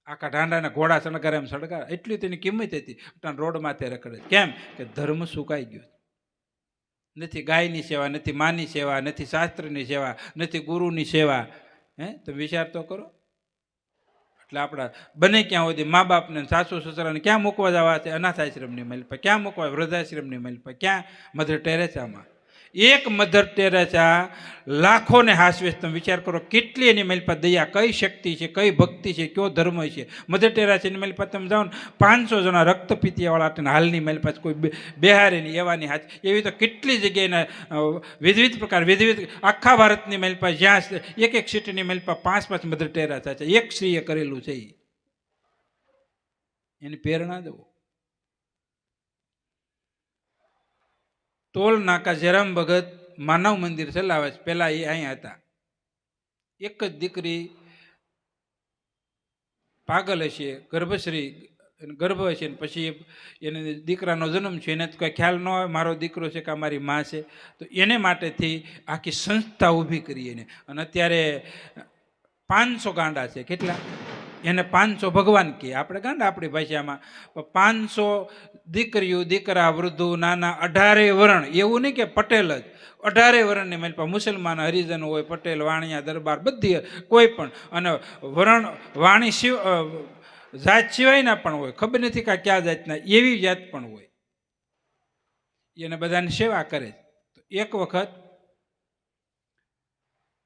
આખા ઢાંઢાને ઘોડા સણગારે એમ સણગારે, એટલી તેની કિંમત હતી. રોડ માથે રખડે. કેમ કે ધર્મ સુકાઈ ગયો. નથી ગાયની સેવા, નથી માની સેવા, નથી શાસ્ત્રની સેવા, નથી ગુરુની સેવા. તમે વિચાર તો કરો. એટલે આપણા બને ક્યાં સુધી મા બાપને, સાસુ સસરાને ક્યાં મૂકવા જવા છે? અનાથ આશ્રમની માલ પર. ક્યાં મૂકવા? વૃદ્ધાશ્રમની માલ પર. ક્યાં? મધર ટેરેસામાં. એક મધર ટેરેસા લાખોને હાસવે. તમે વિચાર કરો કેટલી એની મેલપા દયા, કઈ શક્તિ છે, કઈ ભક્તિ છે, કયો ધર્મ છે. મધર ટેરેસાની મેલપા તમે જાઓ ને 500 જણા રક્તપીતિયાવાળા હતા, હાલની મેલપા કોઈ બેહારે નહીં એવાની હાથ. એવી તો કેટલી જગ્યાએ વિવિધ પ્રકાર વિવિધ આખા ભારતની મેલપા જ્યાં એક સિટીની મેલપા 5-5 મધર ટેરેસા છે. એક સ્ત્રીએ કરેલું છે. એની પ્રેરણા દો. ટોલ નાકા જયરામ ભગત માનવ મંદિર ચલાવે છે. પહેલા એ અહીંયા હતા. એક જ દીકરી પાગલ હશે, ગર્ભશ્રી ગર્ભ હશે, ને પછી એને દીકરાનો જન્મ છે, એને કોઈ ખ્યાલ ન હોય મારો દીકરો છે કે મારી માં છે. તો એને માટેથી આખી સંસ્થા ઊભી કરી એને. અને અત્યારે 500 ગાંડા છે. કેટલા? એને 500 ભગવાન કહે, આપણે ગાંડા આપણી ભાષામાં. 500 દીકરીઓ, દીકરા, વૃદ્ધો, નાના, 18 વર્ણ. એવું નહીં કે પટેલ જ, 18 વર્ણની મેલપા મુસલમાન, હરિજન હોય, પટેલ, વાણિયા, દરબાર, બધી કોઈ પણ. અને વર્ણ વાણી જાત સિવાયના પણ હોય, ખબર નથી કે કયા જાતના, એવી જાત પણ હોય. એને બધાની સેવા કરે. તો એક વખત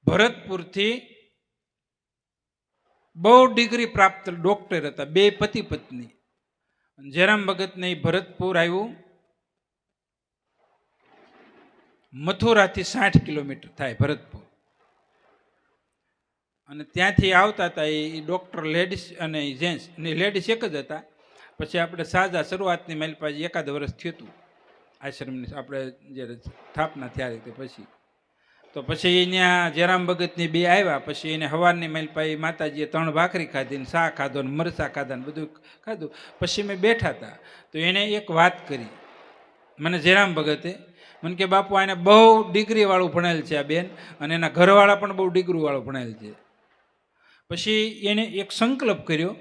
ભરતપુરથી બહુ ડિગ્રી પ્રાપ્ત ડોક્ટર હતા, 2 પતિ પત્ની. જયરામ ભગતને ભરતપુર આવ્યું, મથુરાથી 60 કિલોમીટર થાય ભરતપુર. અને ત્યાંથી આવતા હતા એ ડૉક્ટર, લેડીઝ અને જેન્ટ્સ. ને લેડીઝ એક જ હતા. પછી આપણે સાજા શરૂઆતની મેલપાજી 1 વર્ષ થયું હતું આશ્રમની, આપણે જ્યારે સ્થાપના થયા તે પછી. તો પછી અહીંયા જયરામ ભગતની 2 આવ્યા. પછી એને સવારની મેલપાઈ માતાજીએ 3 ભાખરી ખાધી, ને શાક ખાધો, ને મરચાં ખાધા, ને બધું ખાધું. પછી મેં બેઠા હતા તો એને એક વાત કરી મને જયરામ ભગતે. મને કે બાપુ આને બહુ ડિગ્રીવાળું ભણેલ છે આ બેન, અને એના ઘરવાળા પણ બહુ ડિગ્રીવાળું ભણેલ છે. પછી એને એક સંકલ્પ કર્યો,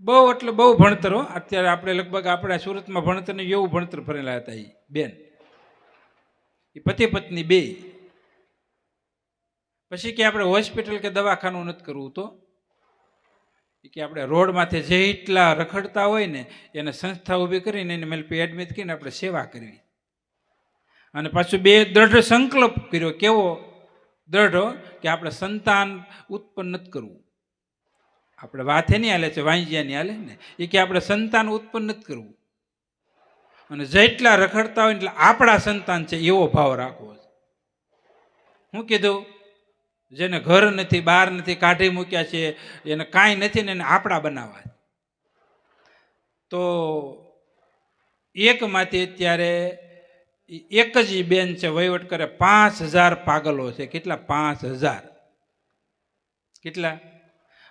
બહુ એટલે બહુ ભણતર. અત્યારે આપણે લગભગ આપણા સુરતમાં ભણતરને એવું ભણતર ભણેલા હતા એ બેન, એ પતિ પત્ની 2. પછી કે આપણે હોસ્પિટલ કે દવાખાનું નથી કરવું, તો કે આપણે રોડમાંથી જેટલા રખડતા હોય ને એને સંસ્થા ઊભી કરીને એને મેલ એડમિટ કરીને આપણે સેવા કરવી. અને પાછું 2 દ્રઢ સંકલ્પ કર્યો. કેવો દ્રઢ? કે આપણે સંતાન ઉત્પન્ન નથી કરવું. આપણે વાત એની હાલે છે, વાંજિયાની હાલે ને, એ કે આપણે સંતાન ઉત્પન્ન નથી કરવું. અને જેટલા રખડતા હોય એટલે આપણા સંતાન છે એવો ભાવ રાખવો છે. હું કીધું? જેને ઘર નથી, બહાર નથી, કાઢી મૂક્યા છે, એને કાંઈ નથી ને એને આપણા બનાવવા. તો એકમાંથી અત્યારે એક જ બેન છે વહીવટ કરે, 5000 પાગલો છે. કેટલા? 5000. કેટલા?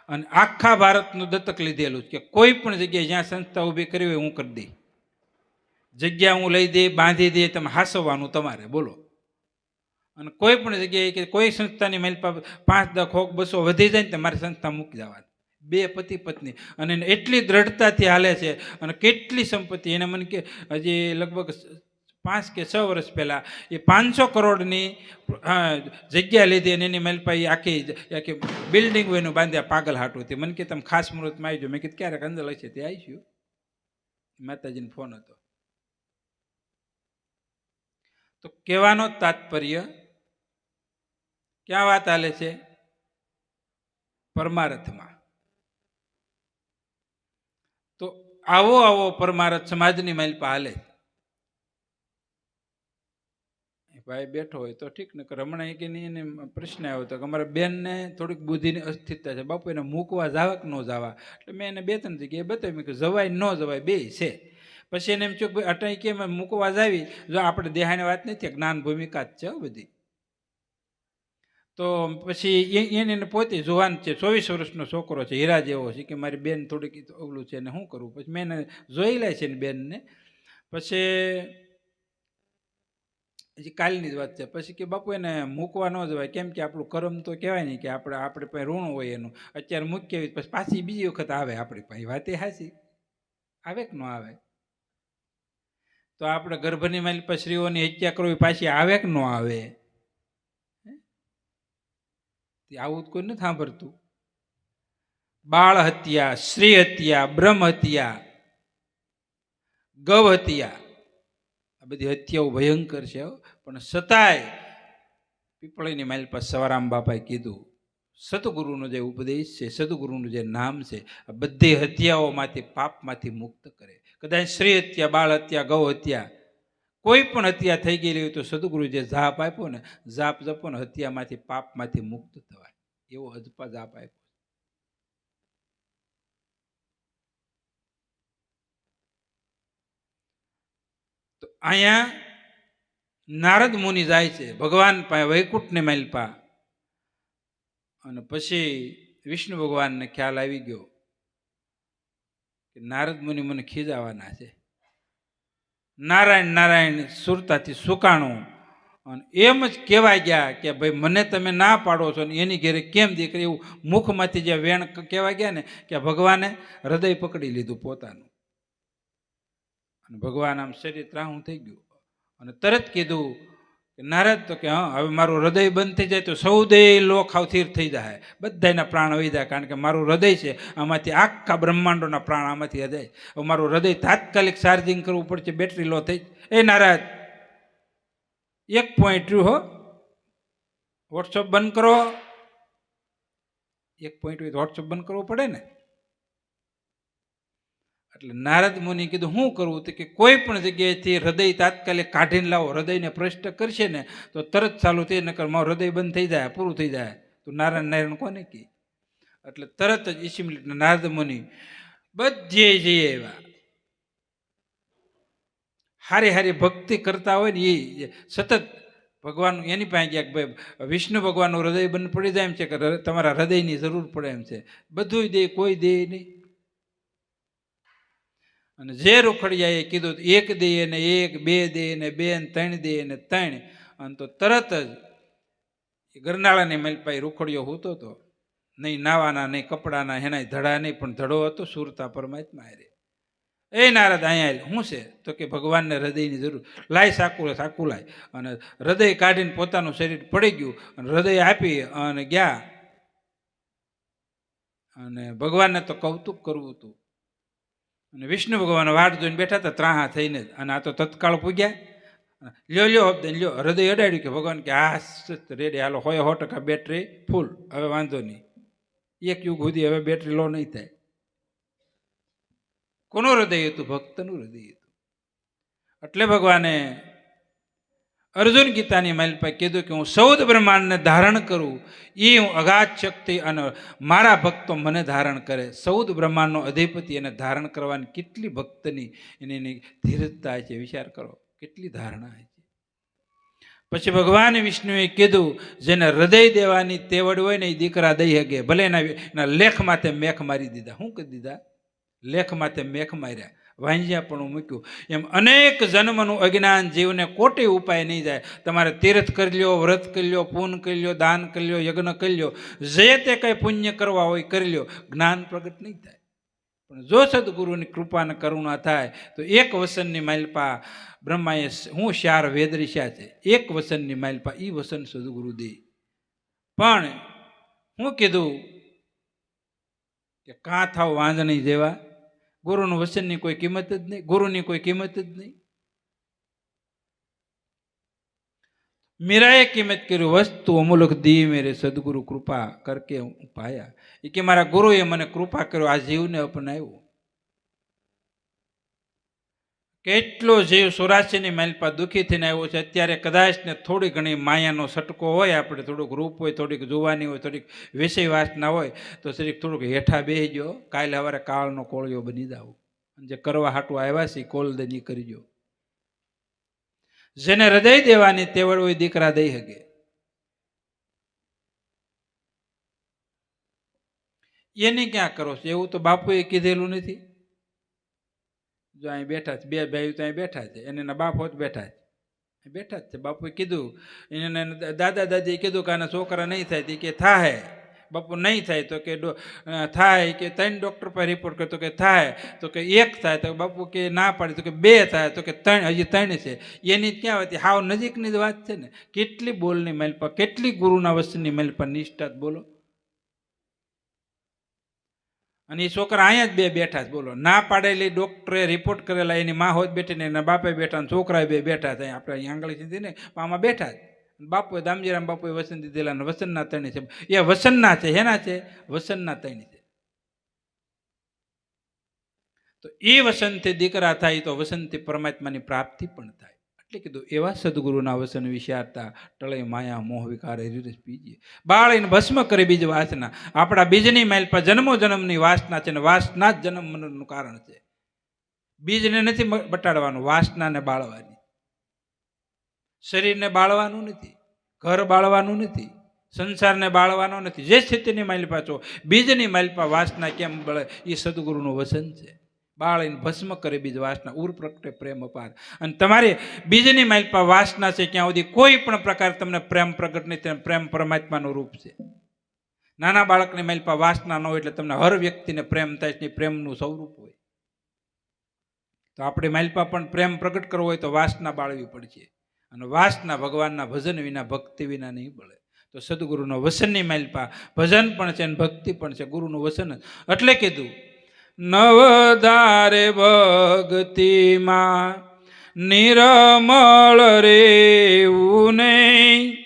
અને આખા ભારતનું દત્તક લીધેલું કે કોઈ પણ જગ્યાએ જ્યાં સંસ્થા ઊભી કરી હોય હું કરી દઈ. જગ્યા હું લઈ દઈ, બાંધી દઈ, તમે હાસવવાનું તમારે. બોલો. અને કોઈ પણ જગ્યાએ કે કોઈ સંસ્થાની મેલ 5-10 ખોખ 200 વધી જાય ને તમારી સંસ્થા મૂકી જવાની. 2 પતિ પત્ની. અને એટલી દ્રઢતાથી હાલે છે. અને કેટલી સંપત્તિ. એને મને કે હજી લગભગ 5 કે 6 વર્ષ પહેલાં એ 500 કરોડની જગ્યા લીધી અને એની મેલપા આખી બિલ્ડિંગ એનું બાંધ્યા પાગલ હાટું હતી. મને કે તમે ખાસ મુહૂર્તમાં આવી જાઓ. મેં કીધું ક્યારેક અંદર હશે તે આવીશું. માતાજીનો ફોન હતો. તો કહેવાનો તાત્પર્ય, ક્યાં વાત હાલે છે? પરમાર્થમાં. તો આવો પરમાર્થ સમાજની માલપા હાલે. ભાઈ બેઠો હોય તો ઠીક ને. હમણાં કે નહીં, એને પ્રશ્ન આવ્યો હતો કે અમારા બેનને થોડીક બુદ્ધિની અસ્થિરતા છે, બાપુ એને મૂકવા જવા કે ન જવા. એટલે મેં એને 2-3 જગ્યાએ બતાવી કે જવાય ન જવાય 2 છે. પછી એને એમ થયું ભાઈ અટાઈ કેમ મૂકવા જાવી, જો આપણે દેહાની વાત નથી, જ્ઞાન ભૂમિકા જ છે બધી. તો પછી એને પોતે જુવાન છે, 24 વર્ષનો છોકરો છે, હીરા જેવો છે, કે મારી બેન થોડીક ઓલું છે ને શું કરવું. પછી મેં એને જોઈ લે છે ને બેનને. પછી હજી કાલની જ વાત છે. પછી કે બાપુ એને મૂકવા ન જવાય, કેમ કે આપણું કર્મ તો કહેવાય નહીં કે આપણે પાસે ઋણ હોય એનું. અત્યારે મૂકી આવી પછી પાછી બીજી વખત આવે આપણી પાસે. વાત એ હાચી. આવે કે ન આવે? તો આપણે ગર્ભની માલિકા સ્ત્રીઓની હત્યા કરવી પાછી આવે કે ન આવે? આવું કોઈ નથી સાંભળતું. બાળ હત્યા, સ્ત્રી હત્યા, બ્રહ્મ હત્યા, ગૌ હત્યા, આ બધી હત્યાઓ ભયંકર છે હો. પણ છતાંય પીપળીની માઇલ પાસે સવારામ બાપાએ કીધું, સદગુરુનો જે ઉપદેશ છે, સદગુરુનું જે નામ છે, આ બધી હત્યાઓમાંથી, પાપમાંથી મુક્ત કરે. કદાચ સ્ત્રી હત્યા, બાળ હત્યા, ગૌ હત્યા, કોઈ પણ હત્યા થઈ ગયેલી હોય તો સદગુરુ જે જાપ આપ્યો ને, જાપ જપો ને, હત્યામાંથી, પાપમાંથી મુક્ત થવાય, એવો અજપા જાપ આપ્યો. તો અહીંયા નારદ મુનિ જાય છે ભગવાન પાસે, વૈકુંઠની માલપા. અને પછી વિષ્ણુ ભગવાનને ખ્યાલ આવી ગયો કે નારદ મુનિ મને ખીજાવાના છે. નારાયણ નારાયણ સુરતાથી સુકાણું અને એમ જ કહેવાય ગયા કે ભાઈ મને તમે ના પાડો છો ને એની ઘેરે કેમ દીકરી, એવું મુખમાંથી જે વેણ કહેવાય ગયા ને કે ભગવાને હૃદય પકડી લીધું પોતાનું. અને ભગવાન આમ શરીર ત્રાહું થઈ ગયું અને તરત કીધું કે નારદ, તો કે હા, હવે મારું હૃદય બંધ થઈ જાય તો સૌદે લોક સ્થિર થઈ જાય, બધાના પ્રાણ વહી જાય, કારણ કે મારું હૃદય છે આમાંથી આખા બ્રહ્માંડોના પ્રાણ આમાંથી જાય. હવે મારું હૃદય તાત્કાલિક ચાર્જિંગ કરવું પડશે, બેટરી લો થઈ. એ નારદ, 1 પોઈન્ટ રહ્યું હો, વોટ્સઅપ બંધ કરો. 1 પોઈન્ટ હોય તો વોટ્સઅપ બંધ કરવું પડે ને. એટલે નારદ મુનિ કીધું શું કરવું, તો કે કોઈ પણ જગ્યાએથી હૃદય તાત્કાલિક કાઢીને લાવો, હૃદયને પ્રશ્ન કરશે ને તો તરત ચાલુ થઈ, નકર મારું હૃદય બંધ થઈ જાય, પૂરું થઈ જાય. તો નારાયણ નારાયણ કોને કહે? એટલે તરત જ 20 મિનિટના નારદ મુનિ બધે જઈએ એવા હારી હારી ભક્તિ કરતા હોય ને એ સતત ભગવાન એની પાસે ગયા કે ભાઈ વિષ્ણુ ભગવાનનું હૃદય બંધ પડી જાય એમ છે, કે તમારા હૃદયની જરૂર પડે એમ છે. બધું દે, કોઈ દે નહીં. અને જે રૂખડિયાએ કીધું 1 દે ને 1, 2 દે ને 2, 3 દે ને 3. અને તો તરત જ ગરનાળાની માલપાઈ રૂખડિયો હોતો હતો. નહીં નાવાના, નહીં કપડાના, એના ધડા નહીં, પણ ધડો હતો સુરતા પરમાત્મા હારે. એ નારદ અહીંયા શું છે, તો કે ભગવાનને હૃદયની જરૂર, લાય સાકું લાય. અને હૃદય કાઢીને પોતાનું શરીર પડી ગયું અને હૃદય આપી અને ગયા. અને ભગવાનને તો કૌતુક કરવું હતું. અને વિષ્ણુ ભગવાન વાટ જોઈને બેઠા હતા ત્રાહા થઈને જ. અને આ તો તત્કાળ પૂગ્યા. લ્યો હૃદય અડાડ્યું કે ભગવાન કે હા રેડી, હાલો 100% બેટરી ફૂલ, હવે વાંધો નહીં, 1 યુગ સુધી હવે બેટરી લો નહીં થાય. કોનું હૃદય હતું? ભક્તનું હૃદય હતું. એટલે ભગવાને અર્જુન ગીતાની માલપા કીધું કે હું સૌદ બ્રહ્માંડને ધારણ કરું, એ હું અગાધ શક્તિ, અને મારા ભક્તો મને ધારણ કરે. સૌદ બ્રહ્માંડનો અધિપતિ એને ધારણ કરવાની કેટલી ભક્તની એની ધીરજતા છે, વિચાર કરો, કેટલી ધારણા છે. પછી ભગવાન વિષ્ણુએ કીધું જેને હૃદય દેવાની તેવડ હોય ને એ દીકરા દઈ શકે, ભલે એના લેખ માથે મેખ મારી દીધા. શું કરી દીધા? લેખ માથે મેખ માર્યા, વાંજ્યા પણ મૂક્યું. એમ અનેક જન્મનું અજ્ઞાન જીવને કોટી ઉપાય નહીં જાય. તમારે તીર્થ કરી લ્યો, વ્રત કરી લ્યો, પૂન કરી લ્યો, દાન કરી લ્યો, યજ્ઞ કરી લ્યો, જે તે કંઈ પુણ્ય કરવા હોય કરી લ્યો, જ્ઞાન પ્રગટ નહીં થાય. પણ જો સદગુરુની કૃપાને કરુણા થાય તો 1 વસનની માલપા બ્રહ્માએ હું 4 વેદ ઋષ્યા છે, 1 વસનની માલપા એ વસન સદગુરુ દે. પણ હું કીધું કે કાં થાવ વાંજણી જેવા, ગુરુનું વચનની કોઈ કિંમત જ નહીં, ગુરુની કોઈ કિંમત જ નહીં. મીરાએ કિંમત કર્યું, વસ્તુ અમૂલક દી મેરે સદગુરુ કૃપા કરકે હું પાયા. એ કે મારા ગુરુએ મને કૃપા કર્યો, આ જીવને અપનાવ્યો. કેટલો જીવ 84ની માલપા દુઃખી થઈને આવ્યો છે. અત્યારે કદાચ ને થોડી ઘણી માયાનો સટકો હોય, આપણે થોડુંક રૂપ હોય, થોડીક જુવાની હોય, થોડીક વિષય વાસના હોય તો શરીર થોડુંક હેઠા બેસજો, કાલે સવારે કાળનો કોળિયો બની જાવ. જે કરવા હાટું આવ્યા છે કોલદની કરજો. જેને હૃદય દેવાની તેવડ હોય દીકરા દઈ શકે. એની ક્યાં કરો છો? એવું તો બાપુએ કીધેલું નથી. જો અહીં બેઠા છે, 2 ભાઈઓ તો અહીં બેઠા છે, એના બાપ હોત બેઠા છે, બેઠા જ છે. બાપુએ કીધું, એને દાદા દાદીએ કીધું કે આના છોકરા નહીં થાય, કે થાય. બાપુ નહીં થાય તો કે થાય, કે 3 ડૉક્ટર પર રિપોર્ટ કરતો કે થાય, તો કે 1 થાય, તો બાપુ કે ના પાડી, તો કે 2 થાય, તો કે 3, હજી 3 છે. એની ક્યાં હતી? હાવ નજીકની જ વાત છે ને. કેટલી બોલની માલપા, કેટલી ગુરુના વચનની માલપા નિષ્ઠા બોલો. અને એ છોકરા અહીંયા જ બે બેઠા છે. બોલો, ના પાડેલી ડૉક્ટરે રિપોર્ટ કરેલા, એની માં હોત બેઠીને એના બાપે બેઠા, છોકરા બે બેઠા છે. આપણે અહીંયા આંગળી સીધી ને આમાં બેઠા જ. બાપુએ દામજીરામ બાપુએ વસન દીધેલા અને વસનના તણી છે. એ વસનના છે. હેના છે? વસનના તણી છે. તો એ વસનથી દીકરા થાય તો વસનથી પરમાત્માની પ્રાપ્તિ પણ થાય. એટલે કીધું એવા સદગુરુના વસન વિચારતા ટળે માયા મોહ વિકારે રીરસ પીજીએ. બાળીને ભસ્મ કરે બીજ વાસના. આપણા બીજની માઇલ પર જન્મો જન્મની વાસના છે ને વાસના જ જન્મ મરણનું કારણ છે. બીજને નથી બટાડવાનું, વાસનાને બાળવાની. શરીરને બાળવાનું નથી, ઘર બાળવાનું નથી, સંસારને બાળવાનો નથી. જે સ્થિતિની માલિપા છો, બીજની માલિપા વાસના કેમ બળે? એ સદગુરુનું વસન છે. બાળીને ભસ્મ કરે બીજ વાસના, ઉર પ્રગટે પ્રેમ અપાર. અને તમારી બીજની માલિપા વાસના છે, ક્યાં સુધી કોઈ પણ પ્રકાર તમને પ્રેમ પ્રગટ નથી. પ્રેમ પરમાત્માનું રૂપ છે. નાના બાળકની માલિપા વાસના ન હોય એટલે તમને હર વ્યક્તિને પ્રેમ થાય છે. પ્રેમનું સ્વરૂપ હોય. તો આપણી માલિપા પણ પ્રેમ પ્રગટ કરવો હોય તો વાસના બાળવી પડશે. અને વાસના ભગવાનના ભજન વિના, ભક્તિ વિના નહીં બળે. તો સદગુરુનો વસનની માલિપા ભજન પણ છે અને ભક્તિ પણ છે. ગુરુનું વસન એટલે કીધું નવધારે ભક્તિમાં નિરમળ રેવું નહીં,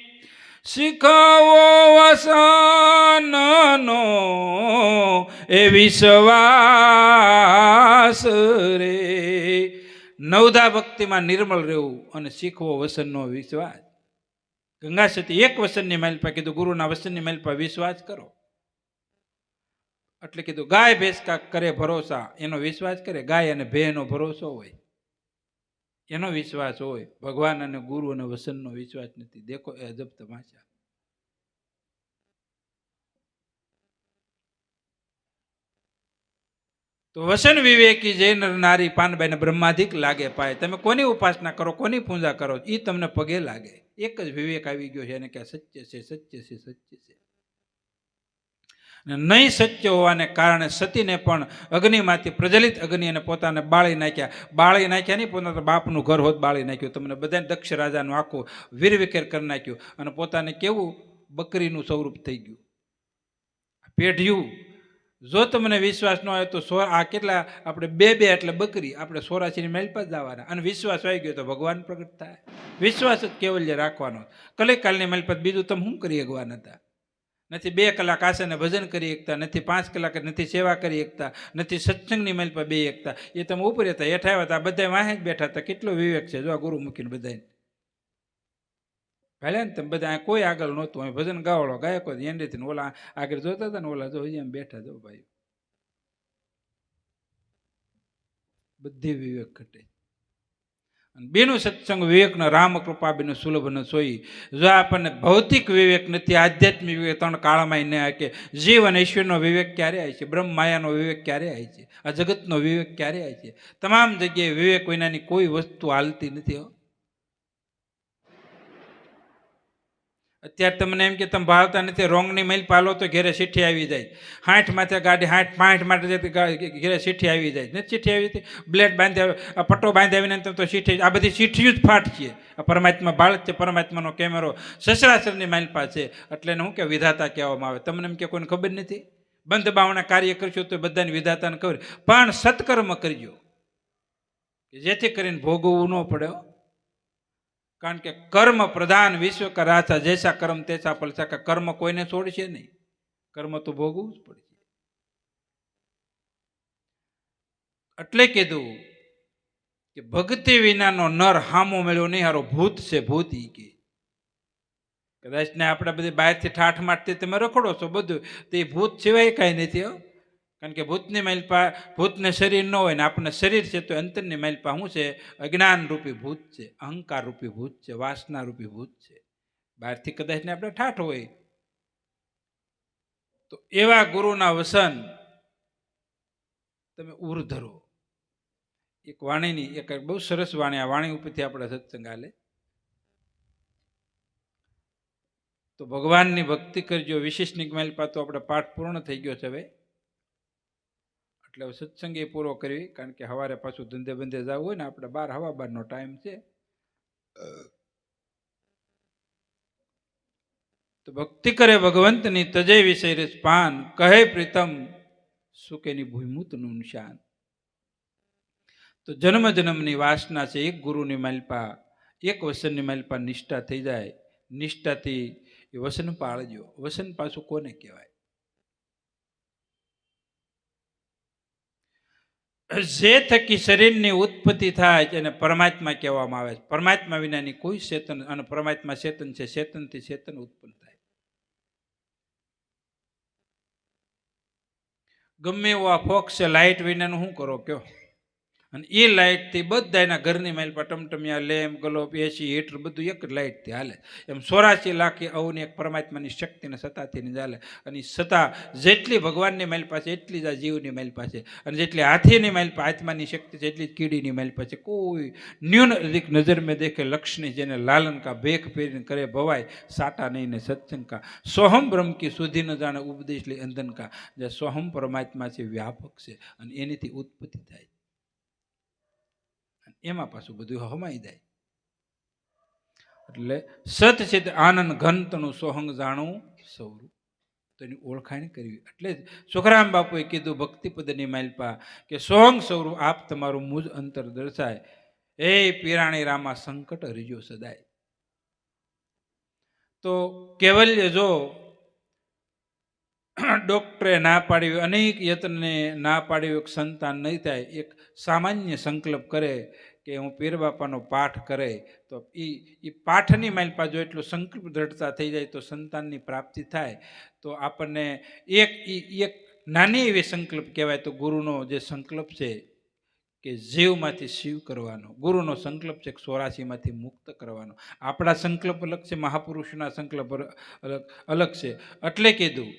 શીખવો વસનનો એ વિશ્વાસ રે. નવધા ભક્તિમાં નિર્મળ રહેવું અને શીખવો વસનનો વિશ્વાસ. ગંગા સતી એક વસનની માલિપા કીધું ગુરુના વસનની માલિપા વિશ્વાસ કરો. એટલે કીધું ગાય ભેંસ કા કરે ભરોસા, એનો વિશ્વાસ કરે. ગાય અને ભેંનો ભરોસો હોય, એનો વિશ્વાસ હોય. ભગવાન અને ગુરુ અને વસનનો વિશ્વાસ નથી. દેખો એ અજબ તમાશા. તો વસન વિવેકી જે નર નારી પાનબાઈને બ્રહ્માધિક લાગે પાય. તમે કોની ઉપાસના કરો, કોની પૂજા કરો, એ તમને પગે લાગે. એક જ વિવેક આવી ગયો છે એને કે સત્ય છે, સત્ય છે, સત્ય છે. નહીં સત્ય હોવાને કારણે સતીને પણ અગ્નિમાંથી પ્રજ્વલિત અગ્નિ અને પોતાને બાળી નાખ્યા. બાળી નાખ્યા નહીં, પોતાના બાપનું ઘર હોત બાળી નાખ્યું. તમને બધાને દક્ષ રાજાનું આખું વીરવિખેર કરી નાખ્યું. અને પોતાને કેવું બકરીનું સ્વરૂપ થઈ ગયું, પેઢિયું. જો તમને વિશ્વાસ ન હોય તો આ કેટલા આપણે બે એટલે બકરી, આપણે 84ની માઇલ પર જવાના. અને વિશ્વાસ આવી ગયો તો ભગવાન પ્રગટ થાય. વિશ્વાસ જ કેવલ્ય રાખવાનો. કલિકાલની માઇલ પર બીજું તમે શું કરી શકવાના હતા? નથી 2 કલાક આશાને ભજન કરી શકતા, નથી 5 કલાક નથી સેવા કરી શકતા, નથી સત્સંગની માઇલ પર બે શકતા. એ તમે ઉપર હતા, હેઠા આવ્યા હતા, બધા વાહે જ બેઠા હતા. કેટલો વિવેક છે જો આ ગુરુ મૂકીને બધાને ભલે ને. તમે બધા કોઈ આગળ નહોતું. અહીં ભજન ગાવડો ગાયકો એનડીથી ઓલા આગળ જોતા હતા ને, ઓલા જો એમ બેઠા જો ભાઈ. બધી વિવેક ઘટે. અને બેનું સત્સંગ વિવેકનો રામ કૃપા બેનું સુલભ ન સોઈ. જો આપણને ભૌતિક વિવેક નથી, આધ્યાત્મિક વિવેક, 3 કાળમાં ન કે જીવ અને ઈશ્વરનો વિવેક ક્યારે આવે છે? બ્રહ્મ માયાનો વિવેક ક્યારે આવે છે? આ જગતનો વિવેક ક્યારે આવે છે? તમામ જગ્યાએ વિવેક વિનાની કોઈ વસ્તુ હાલતી નથી. અત્યારે તમને એમ કે તમે ભાવતા નથી, રોંગની માઇલ પાલો તો ઘેરે ચીઠ્ઠી આવી જાય. 60 માથે ગાડી 65 માટે ઘેરે ચીઠ્ઠી આવી જાય. નથી ચીઠ્ઠી આવી હતી? બ્લેડ બાંધ્યા, પટ્ટો બાંધી આવીને તો ચીઠ્ઠી, આ બધી ચીઠ્ઠીયું જ ફાટ છે. આ પરમાત્મા બાળક છે, પરમાત્માનો કેમેરો સસરાસરની માઇલ પા છે. એટલે એને શું કે વિધાતા કહેવામાં આવે. તમને એમ કે કોઈને ખબર નથી? બંધ બાવણા કાર્ય કરશો તો બધાને વિધાતાને ખબર. પણ સત્કર્મ કરજો જેથી કરીને ભોગવવું ન પડે. કારણ કે કર્મ પ્રધાન વિશ્વ કા રાજા, જૈસા કર્મ તૈસા ફલ. કર્મ કોઈને છોડશે નહીં, કર્મ તો ભોગવવું જ પડશે. એટલે કીધું કે ભક્તિ વિનાનો નર હામો મળ્યો નહીં, હારો ભૂત છે ભૂત. ઈ કે કદાચ ને આપણે બધી બહારથી ઠાઠ માઠથી તમે રખડો છો બધું, તો એ ભૂત સિવાય કાંઈ નથી. કારણ કે ભૂતની માઇલપા, ભૂતને શરીર ન હોય ને આપણને શરીર છે, તો અંતરની માઇલપા શું છે? અજ્ઞાન રૂપી ભૂત છે, અહંકાર રૂપી ભૂત છે, વાસના રૂપી ભૂત છે. બહારથી કદાચ ને આપણે ઠાઠ હોય. તો એવા ગુરુના વસન તમે ઉર ધરો. એક વાણીની એક બહુ સરસ વાણી, આ વાણી ઉપરથી આપણે સત્સંગ હાલે. તો ભગવાનની ભક્તિ કરજો. વિશેષની માઇલપા તો આપણે પાઠ પૂર્ણ થઈ ગયો છે હવે. એટલે સત્સંગ એ પૂરો કરવી, કારણ કે સવારે પાછું ધંધે બંધે જવું હોય ને. આપણે 12:15નો ટાઈમ છે. તો ભક્તિ કરે ભગવંતની તજે વિષય રસ પાન, કહે પ્રીતમ સુકેની ભૂમિમૂતનું નિશાન. તો જન્મ જન્મની વાસના છે. એક ગુરુની માલપા, એક વસનની માલપા નિષ્ઠા થઈ જાય. નિષ્ઠાથી એ વસન પાળજો. વસન પાછું કોને કહેવાય? જે થકી શરીરની ઉત્પત્તિ થાય એને પરમાત્મા કહેવામાં આવે છે. પરમાત્મા વિનાની કોઈ ચેતન, અને પરમાત્મા ચેતન છે. ચેતનથી ચેતન ઉત્પન્ન થાય. ગમે એવો આ ફોક્સ છે, લાઇટ વિનાનું શું કરો કયો? અને એ લાઇટથી બધા એના ઘરની માલપા ટમટમિયા, લેમ્પ, ગલોપ, એસી, હીટર બધું એક જ લાઇટથી હાલે. એમ 84 લાખ અવની એક પરમાત્માની શક્તિને સત્તાથી ચાલે. અને સત્તા જેટલી ભગવાનની માલપા છે એટલી જ આ જીવની માલપા છે. અને જેટલી હાથીની માલપા આત્માની શક્તિ છે એટલી જ કીડીની માલપા છે. કોઈ ન્યૂન અધિક નજર મેં દેખે લક્ષ્મી, જેને લાલન કા ભેખ પહેરીને કરે ભવાય, સાટા નહીં ને સત્સંગ કા. સોહમ બ્રહ્મ કી સુધી ન જાણે ઉપદેશ લે અંધન કા. જે સોહમ પરમાત્મા છે, વ્યાપક છે, અને એનીથી ઉત્પત્તિ થાય. એમાં પાછું બધું હમાઈ જાય. એટલે સત ચિત આનંદ ઘનતનું સોહંગ જાણવું સૌરું. તો એની ઓળખાણ કરવી. એટલે જ સુખરામ બાપુએ કીધું ભક્તિપદની માલપા કે સોહંગ સૌરું આપ તમારું મુજ અંતર દર્શાય. એ પીરાણી રામા સંકટ હરિજો સદાય. તો કેવલ્ય જો ડોક્ટરે ના પાડ્યું, અનેક યત્નને ના પાડ્યું, એક સંતાન નહીં થાય, એક સામાન્ય સંકલ્પ કરે કે હું પીર બાપાનો પાઠ કરે, તો એ પાઠની માલપા જો એટલું સંકલ્પ દ્રઢતા થઈ જાય તો સંતાનની પ્રાપ્તિ થાય. તો આપણને એક નાની એવી સંકલ્પ કહેવાય. તો ગુરુનો જે સંકલ્પ છે કે જીવમાંથી શિવ કરવાનો, ગુરુનો સંકલ્પ છે 84માંથી મુક્ત કરવાનો. આપણા સંકલ્પ અલગ છે, મહાપુરુષના સંકલ્પ અલગ છે. એટલે કીધું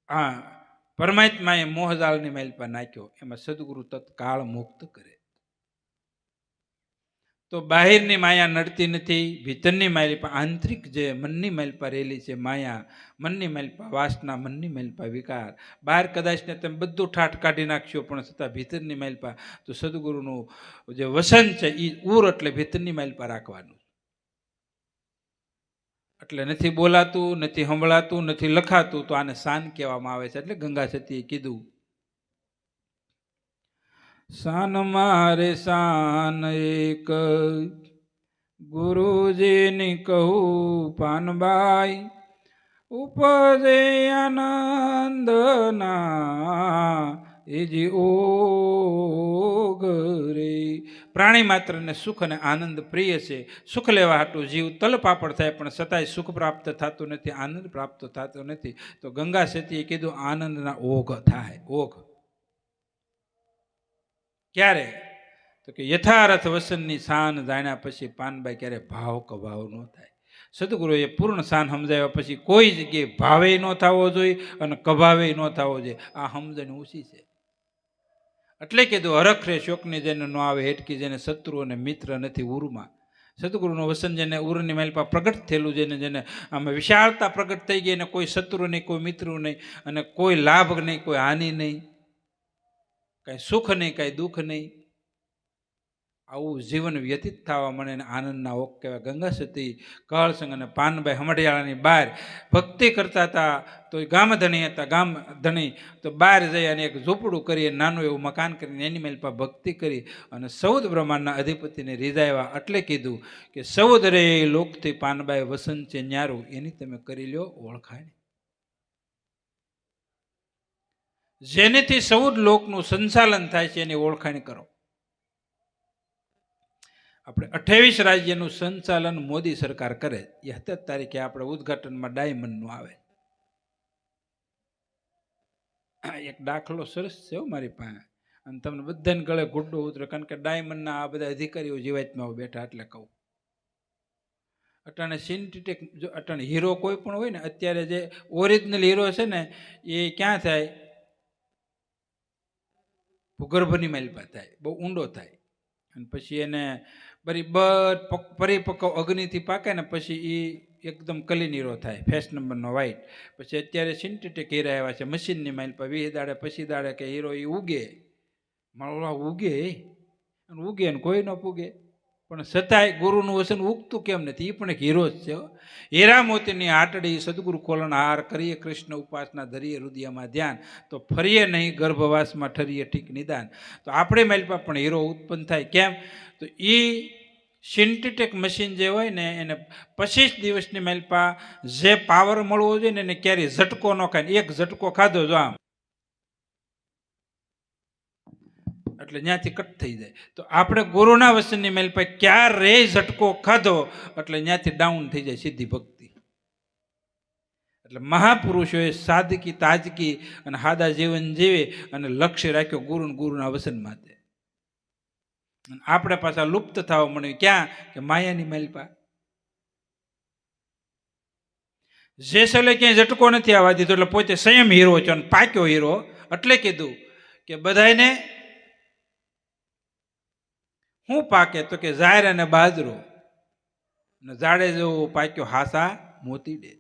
હા, પરમાત્માએ મોહજાળની માલપા નાખ્યો, એમાં સદગુરુ તત્કાળ મુક્ત કરે. તો બહારની માયા નડતી નથી, ભીતરની માલપા, આંતરિક જે મનની માલપા રહેલી છે માયા, મનની માલપા વાસના, મનની માલપા વિકાર. બહાર કદાચને તમે બધું ઠાઠ કાઢી નાખશો, પણ છતાં ભીતરની માલપા તો સદગુરુનું જે વસન છે એ ઉર, એટલે ભીતરની માલપા રાખવાનું. એટલે નથી બોલાતું, નથી સંભળાતું, નથી લખાતું, તો આને શાન કહેવામાં આવે છે. એટલે ગંગા સતીએ કીધું, શાન મારે શાન એક ગુરુજીની કહું પાનબાઈ, ઉપજે આનંદના એજી ઓગ રે. પ્રાણી માત્રને સુખ અને આનંદ પ્રિય છે. સુખ લેવા હાટું જીવ તલપાપડ થાય, પણ છતાંય સુખ પ્રાપ્ત થતું નથી, આનંદ પ્રાપ્ત થતો નથી. તો ગંગા સતીએ કીધું આનંદના ઓઘ થાય. ઓઘ ક્યારે? તો કે યથાર્થ વસનની શાન જાણ્યા પછી પાનબાઈ ક્યારે ભાવ કભાવ ન થાય. સદગુરુએ પૂર્ણ શાન સમજાવ્યા પછી કોઈ જગ્યાએ ભાવે ન થવો જોઈએ અને કભાવે ન થવો જોઈએ. આ સમજણ ઊંચી છે. એટલે કીધું હરખરે શોકની જેને ન આવે હેટકી, જેને શત્રુ અને મિત્ર નથી ઉરમાં. સદગુરુનું વસન જેને ઉરની માલપા પ્રગટ થયેલું, જેને આમાં વિશાળતા પ્રગટ થઈ ગઈ, અને કોઈ શત્રુ નહીં, કોઈ મિત્ર નહીં, અને કોઈ લાભ નહીં, કોઈ હાનિ નહીં, કાંઈ સુખ નહીં, કાંઈ દુઃખ નહીં, આવું જીવન વ્યતીત થવા મળે ને આનંદના ઓક કહેવાય. ગંગા સતી કળસંગ અને પાનબાઈ હમડિયાળાની બહાર ભક્તિ કરતા હતા. તો ગામ ધણી હતા. ગામ ધણી તો બહાર જઈ અને એક ઝૂંપડું કરી, નાનું એવું મકાન કરીને એની મેલપા ભક્તિ કરી અને 14 બ્રહ્માંડના અધિપતિને રીઝાવ્યા. એટલે કીધું કે 14 રે લોકથી પાનબાઈ વસન છે ન્યારું, એની તમે કરી લ્યો ઓળખાણ. જેનેથી 14 લોકનું સંચાલન થાય છે એની ઓળખાણ કરો. આપણે 28 રાજ્યનું સંચાલન મોદી સરકાર કરે. એ 17 તારીખે આપણે ઉદઘાટનમાં ડાયમંડનું આવે. એક દાખલો સરસ છે મારી પાસે, અને તમને બધાને ગળે ગુડ્ડું ઉતરે, કારણ કે ડાયમંડના આ બધા અધિકારીઓ જીવાતમાં બેઠા. એટલે કહું, અટાણે સિન્થેટિક, જો અટાણે હીરો કોઈ પણ હોય ને, અત્યારે જે ઓરિજિનલ હીરો છે ને એ ક્યાં થાય? ભૂગર્ભની માલપા થાય, બહુ ઊંડો થાય, અને પછી એને પરિપક્વ અગ્નિથી પાકે ને પછી એ એકદમ કલીન હીરો થાય, ફેસ નંબરનો વ્હાઈટ. પછી અત્યારે સિન્થેટિક હીરા આવ્યા છે મશીનની માલપા, 20 દાડે પછી દાડે કે હીરો એ ઉગે, મારો ઉગે અને ઉગે ને કોઈ ન પૂગે. પણ છતાંય ગુરુનું વસન ઉગતું કેમ નથી? એ પણ એક હીરો જ છે હો. હીરા મોતીની આટડી સદગુરુ ખોલણ હાર, કરીએ કૃષ્ણ ઉપાસના, ધરીએ હૃદયમાં ધ્યાન, તો ફરીએ નહીં ગર્ભવાસમાં, ઠરીએ ઠીક નિદાન. તો આપણે માલપા પણ હીરો ઉત્પન્ન થાય. કેમ? તો એ સિન્થેટિક મશીન જે હોય ને એને 25 દિવસની માલપા જે પાવર મળવો જોઈએ ને એને ક્યારેય ઝટકો ન ખાય. એક ઝટકો ખાધો જો આમ એટલે ત્યાંથી કટ થઈ જાય. તો આપણે ગુરુના વચનની માલપા ક્યારેય ઝટકો ખાધો એટલે ત્યાંથી ડાઉન થઈ જાય સીધી ભક્તિ. એટલે મહાપુરુષોએ સાદગી, તાજગી અને સાદા જીવન જીવે અને લક્ષ્ય રાખ્યો ગુરુના વચન માટે. આપણે પાછા લુપ્ત થવા મળ્યું ક્યાં? કે માયાની માલપા. જેસલે ક્યાંય ઝટકો નથી આવવા દીધો એટલે પોતે સંયમ હીરો છે અને પાક્યો હીરો. એટલે કીધું કે બધાને શું પાકે? તો કે ઝાયર અને બાજરો. ઝાડે જેવો પાક્યો હાસા મોતી ડે.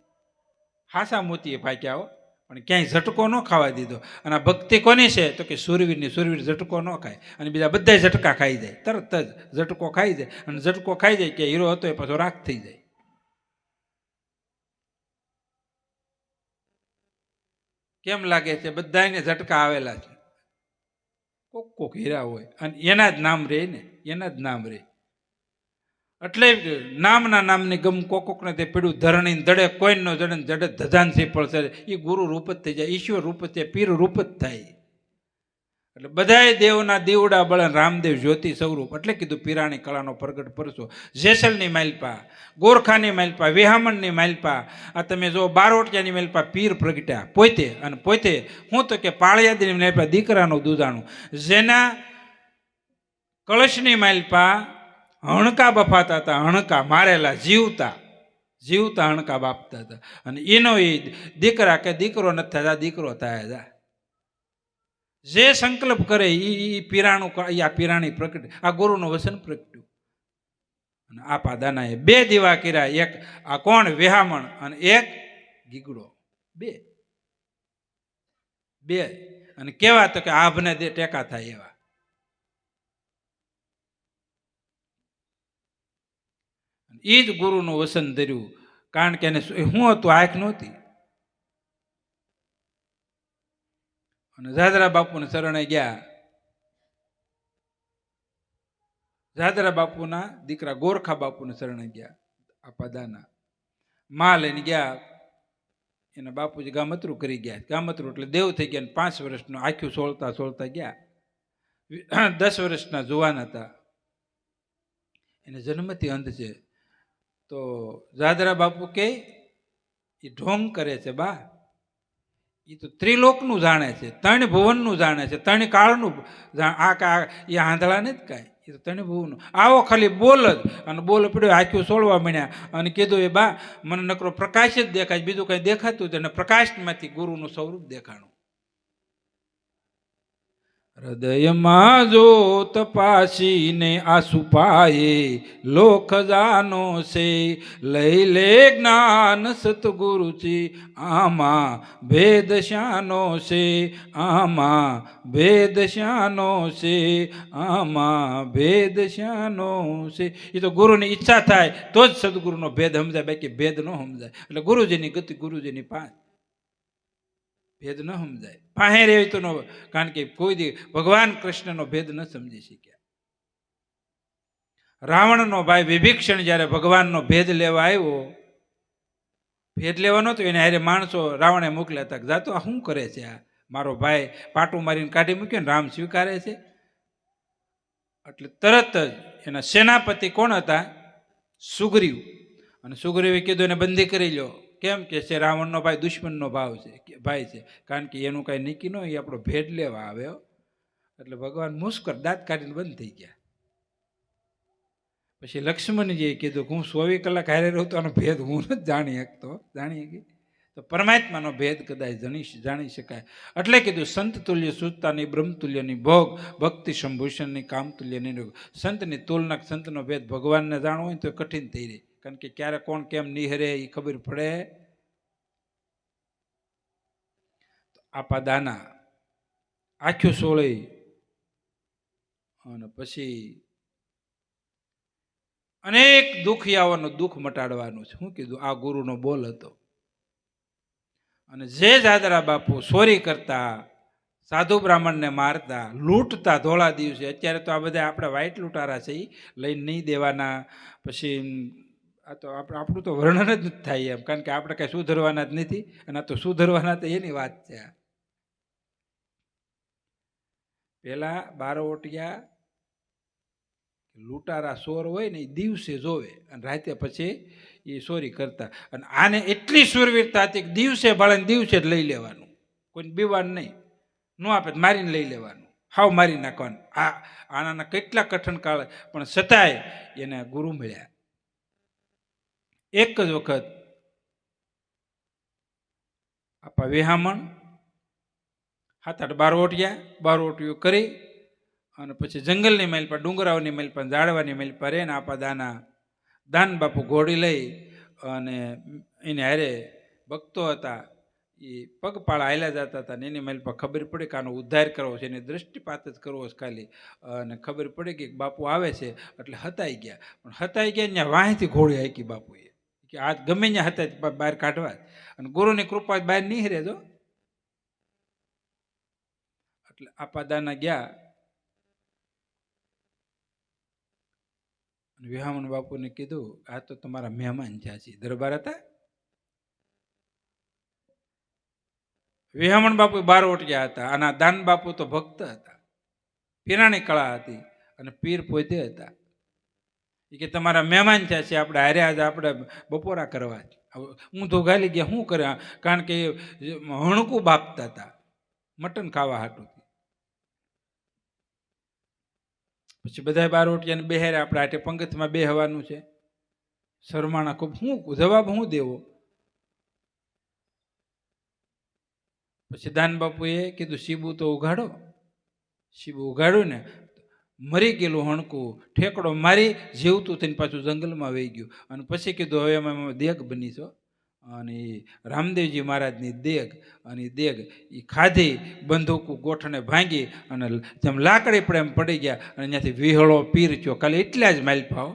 હાસા મોતીએ પાક્યા હો, પણ ક્યાંય ઝટકો ન ખાવા દીધો. અને ભક્તિ કોની છે? તો કે સુરવીરની. સુરવીર ઝટકો ન ખાય અને બીજા બધા ઝટકા ખાઈ જાય. તરત જ ઝટકો ખાઈ જાય અને ઝટકો ખાઈ જાય કે હીરો હતો એ પાછો રાખ થઈ જાય. કેમ લાગે છે? બધાને ઝટકા આવેલા છે. કોક હીરા હોય અને એના જ નામ રહે ને, એના જ નામ રહે. એટલે નામના નામની ગમ કોકને તે પીડું ધરણી દડે કોઈ નો જડે જડે ધજાનથી પડશે. એ ગુરુ રૂપ જ થઈ જાય, ઈશ્વર રૂપ જ થાય, પીર રૂપ જ થાય. એટલે બધાય દેવના દીવડા બળન રામદેવ જ્યોતિ સ્વરૂપ. એટલે કીધું પીરાણી કળાનો પ્રગટ પરસો. જેસલની માલપા, ગોરખાની માલપા, વિહામણની માલપા, આ તમે જો બારોટિયાની માલપા પીર પ્રગટ્યા પોતે. અને પોતે હું તો કે પાળિયાદની માલપા દીકરાનું દૂધાણું. જેના કળશની માલપા હણકા બફાતા હતા. હણકા મારેલા જીવતા હણકા બાપતા હતા. અને એનો એ દીકરા કે દીકરો નથી થતા, દીકરો થાય જા. જે સંકલ્પ કરે એ પીરાણું, આ પીરાણી પ્રગટ, આ ગુરુનું વચન પ્રગટ્યું. અને આ પાદાનાએ 2 દીવા કર્યા. એક આ કોણ? વિહામણ અને એક ગીગડો. બે અને કેવા? તો કે આભને દે ટેકા થાય એવા. એ જ ગુરુનું વચન ધર્યું. કારણ કે એને શું હતું? આંખ નહોતી. અને જાદરા બાપુને શરણે ગયા. જાદરા બાપુના દીકરા ગોરખા બાપુને શરણે ગયા. આ પદાના માં લઈને ગયા. એના બાપુજી ગામતરું કરી ગયા. ગામતરું એટલે દેવ થઈ ગયા. 5 વર્ષનો આખું સોળતા ગયા. 10 વર્ષના જુવાન હતા. એને જન્મથી અંધ છે. તો જાદરા બાપુ કે એ ઢોંગ કરે છે બા. એ તો ત્રિલોકનું જાણે છે, 3 ભુવનનું જાણે છે, 3 કાળનું. એ આંધળા નથી કાંઈ. એ તો 3 ભુવનનું. આવો ખાલી બોલ જ. અને બોલ પડ્યો, આખું સોળવા માંડ્યા. અને કીધું એ બા મને નકરો પ્રકાશ જ દેખાય, બીજું કંઈ દેખાતું જ. અને પ્રકાશમાંથી ગુરુનું સ્વરૂપ દેખાણું. હૃદયમાં જો તપાસીને આસુ પાયે લોક જાનો છે, લઈ લે જ્ઞાન સતગુરુજી, આમાં ભેદ શાનો છે, આમાં ભેદ શાનો છે, આમાં ભેદ શાનો છે. એ તો ગુરુની ઈચ્છા થાય તો જ સદગુરુનો ભેદ સમજાય, બાકી ભેદ ન સમજાય. એટલે ગુરુજીની ગતિ ગુરુજીની પાંચ, ભેદ ન સમજાય. પાસે રહેવી તો ન, કારણ કે કોઈ દી ભગવાન કૃષ્ણનો ભેદ ન સમજી શક્યા. રાવણનો ભાઈ વિભીક્ષણ જ્યારે ભગવાનનો ભેદ લેવા આવ્યો, ભેદ લેવા નહોતો, એને હારે માણસો રાવણે મોકલ્યા હતા. જાતો આ શું કરે છે? આ મારો ભાઈ પાટું મારીને કાઢી મૂક્યો ને રામ સ્વીકારે છે. એટલે તરત જ એના સેનાપતિ કોણ હતા? સુગ્રીવ. અને સુગ્રીવે કીધું એને બંધી કરી લો. કેમ કે છે? રાવણનો ભાઈ દુશ્મનનો ભાઈ છે. કારણ કે એનું કાંઈ નીકી ન, એ આપણો ભેદ લેવા આવ્યો. એટલે ભગવાન મુસ્કર દાંત કાઢીને બંધ થઈ ગયા. પછી લક્ષ્મણજીએ કીધું હું 24 કલાક હારે રહું તો આનો ભેદ હું નથી જાણી શકતો. જાણી શકી તો પરમાત્માનો ભેદ કદાચ જાણી શકાય. એટલે કીધું સંત તુલ્ય સુજતાની, બ્રહ્મ તુલ્યની ભોગ, ભક્તિ સંભૂષણની, કામ તુલ્યની રોગ. સંતની તુલના, સંતનો ભેદ ભગવાનને જાણવો હોય તો કઠિન થઈ રહે. કારણ કે ક્યારે કોણ કેમ નિહરે એ ખબર પડે. આપા દાના આખ્યું સોળે અને પછી અનેક દુખિયાઓનું દુઃખ મટાડવાનું છે. શું કીધું? આ ગુરુનો બોલ હતો. અને જે જાદરા બાપુ ચોરી કરતા, સાધુ બ્રાહ્મણને મારતા, લૂંટતા ધોળા દિવસે, અત્યારે તો આ બધા આપણે વાઈટ લૂંટારા છે, એ લઈને નહીં દેવાના. પછી આ તો આપણું તો વર્ણન જ નથી થાય એમ, કારણ કે આપણે કાંઈ સુધરવાના જ નથી. અને આ તો સુધરવાના તો એની વાત છે. પેલા બારોટિયા લૂંટારા ચોર હોય ને એ દિવસે જોવે અને રાતે પછી એ ચોરી કરતા. અને આને એટલી શૂરવીરતા હતી કે દિવસે ભાળે દિવસે જ લઈ લેવાનું, કોઈ બીવાનું નહીં, ન આપે મારીને લઈ લેવાનું, હાવ મારી નાખવાનું. આના કેટલા કઠણ કાળ, પણ છતાંય એને ગુરુ મળ્યા. એક જ વખત આપા વિહામણ 7-8 બારવટીઓ કરી અને પછી જંગલની માઇલ પર, ડુંગરાઓની માઇલ પર, ઝાડવાની માઇલ પર એને આપા દાન બાપુ ઘોડી લઈ અને એને હારે ભક્તો હતા, એ પગપાળા હાલ્યા જતા હતા. ને એની માઇલ પર ખબર પડી કે આનો ઉદ્ધાર કરવો છે, એની દ્રષ્ટિપાત જ કરવો છે ખાલી. અને ખબર પડી કે બાપુ આવે છે, એટલે હતાઈ ગયા. પણ હતાઈ ગયા ત્યાં વાંહેથી ઘોડી હાંકી બાપુએ, કે આ ગમે ત્યાં હતા બહાર કાઢવા. અને ગુરુની કૃપા બહાર નહીં રહેજો. એટલે આપા દાના ગયા. વિહામણ બાપુને કીધું, આ તો તમારા મહેમાન જ્યાં છે. દરબાર હતા. વિહામણ બાપુ બારવટિયા હતા, અને દાન બાપુ તો ભક્ત હતા, પીરાણી કળા હતી, અને પીર પોતે હતા. એ કે તમારા મહેમાન થયા છે, આપણે હારે આજે આપણે બપોરા કરવા. હું તો ગાલી ગયા, શું કરે? કારણ કે હણકું બાપતા હતા મટન ખાવા હાટું. પછી બધા બારવટિયાને બેહારે, આપણે આટે પંગતમાં બેહવાનું છે. શરમાણા ખૂબ, શું જવાબ શું દેવો? પછી દાન બાપુએ કીધું, શીબુ તો ઉઘાડો. શીબુ ઉઘાડ્યું ને, મરી ગયેલું હણકું ઠેકડો મારી જીવતું થઈને પાછું જંગલમાં વહી ગયું. અને પછી કીધું, હવે અમે દેગ બની છો. અને રામદેવજી મહારાજની દેગ, અને દેગ એ ખાધી, બંદૂક ગોઠણે ભાંગી અને જેમ લાકડી પડે એમ પડી ગયા. અને ત્યાંથી વિહળો પીર થયો. ખાલી એટલા જ માઇલ ભાવ,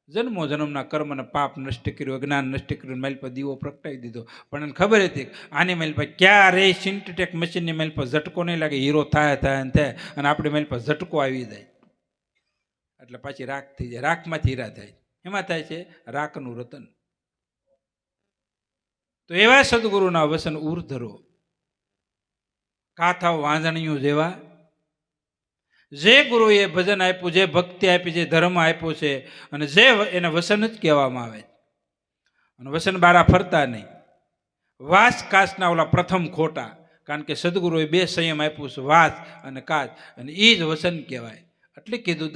જન્મો જન્મના કર્મ અને પાપ નષ્ટ કર્યું, અજ્ઞાન નષ્ટ કર્યું, માઇલ પર દીવો પ્રગટાવી દીધો. પણ એને ખબર હતી આની માઇલ પર ક્યારે સિન્ટેટેક મશીનની માઇલ પર ઝટકો નહીં લાગે, હીરો થાય અને આપણી માઇલ પર ઝટકો આવી જાય એટલે પાછી રાખ થઈ જાય. રાખમાંથી હીરા થાય. એમાં થાય છે રાખનું રતન. તો એવા સદગુરુના વસન ઉર્ધરો, કાથાઓ વાંજણીયું જેવા. જે ગુરુએ ભજન આપ્યું, જે ભક્તિ આપી, જે ધર્મ આપ્યો છે, અને જે એને વસન જ કહેવામાં આવે. અને વસન બારા ફરતા નહીં. વાસ કાચના ઓલા પ્રથમ ખોટા. કારણ કે સદગુરુએ 2 સંયમ આપ્યું છે, વાસ અને કાચ, અને એ જ વસન કહેવાય. એટલે કીધું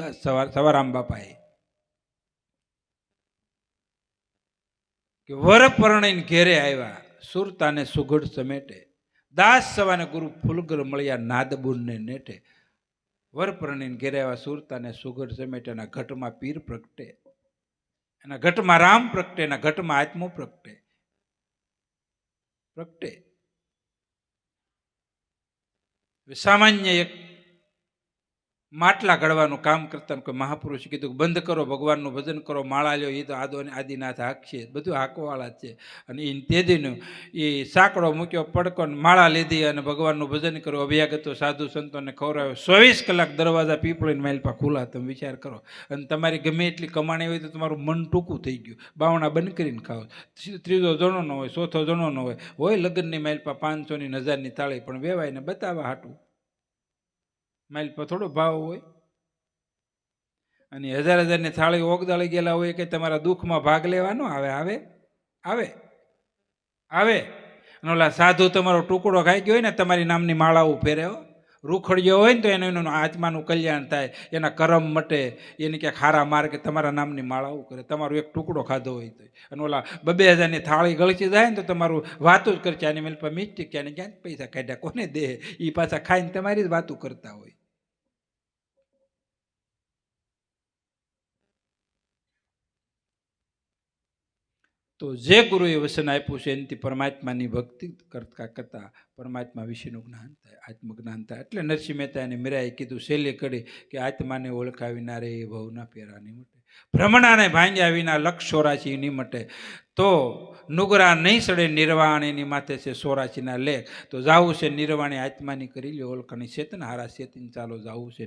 સવારામ બાપાએ કે વર પરણીને ઘેરે આવ્યા, સુરતાને સુઘડ સમેટે. દાસ સવાને ગુરુ ફૂલગર મળ્યા, નાદબુનને નેટે. વર પરણીને ઘેરે આવ્યા, સુરતાને સુઘડ સમેટે. એના ઘટમાં પીર પ્રગટે, એના ઘટમાં રામ પ્રગટે, એના ઘટમાં આત્મો પ્રગટે. સામાન્ય એક માટલા ઘડવાનું કામ કરતા કોઈ મહાપુરુષે કીધું, બંધ કરો, ભગવાનનું ભજન કરો, માળા લ્યો, એ તો આદિનાથ હાકશે, બધું હાંકવાવાળા જ છે. અને એ તેદીનું એ સાંકડો મૂક્યો, પડકો, માળા લીધી અને ભગવાનનું ભજન કરો. અભ્યાગતો સાધુ સંતોને ખવડાવ્યો. 24 કલાક દરવાજા પીપળીને માઇલ પર ખુલ્લા. તમે વિચાર કરો. અને તમારી ગમે એટલી કમાણી હોય તો તમારું મન ટૂંકું થઈ ગયું. બાવણા બંધ કરીને ખાઓ. ત્રીજો જણો ન હોય, ચોથો જણો ન હોય લગ્નની માઇલ પર 500ની 1000ની તાળી, પણ વેવાઈને બતાવવા હાટું માઇલ પર થોડો ભાવ હોય. અને 1000-1000ની થાળી ઓગદાળી ગયેલા હોય કે તમારા દુઃખમાં ભાગ લેવાનો આવે આવે આવે આવે. અને ઓલા સાધુ તમારો ટુકડો ખાઈ ગયો હોય ને, તમારી નામની માળાઓ ફેરવ્યો, રૂખડ્યો હોય ને, તો એનું આત્માનું કલ્યાણ થાય, એના કરમ મટે, એને ક્યાંક હારા માર્ગે તમારા નામની માળાઓ કરે. તમારો એક ટુકડો ખાધો હોય તો. અને ઓલા 2000ની થાળી ગળચી જાય ને, તો તમારું વાતું જ કરશે, આની મેલ પર મિસ્ટેક છે, આને ક્યાંક પૈસા કાઢ્યા, કોને દે? એ પાછા ખાઈને તમારી જ વાતું કરતા હોય. તો જે ગુરુએ વસન આપ્યું છે એનાથી પરમાત્માની ભક્તિ કરતા પરમાત્મા વિશેનું જ્ઞાન થાય, આત્મજ્ઞાન થાય. એટલે નરસિંહ મહેતા અને મીરાએ કીધું છેલ્લી કડી કે આત્માને ઓળખાવી ના રે ભવના પેરાની મટે. ભ્રમણાને ભાંગ્યા વિના લક્ષ 84 નિમટે. તો નુગરા નહીં સડે નિર્વાણ એની માથે છે 84ના લેખ. તો જાવું છે નિર્વાણી આત્માની કરી લ્યો ઓળખાણી ચેતન હારા ચેતન ચાલો જાવું છે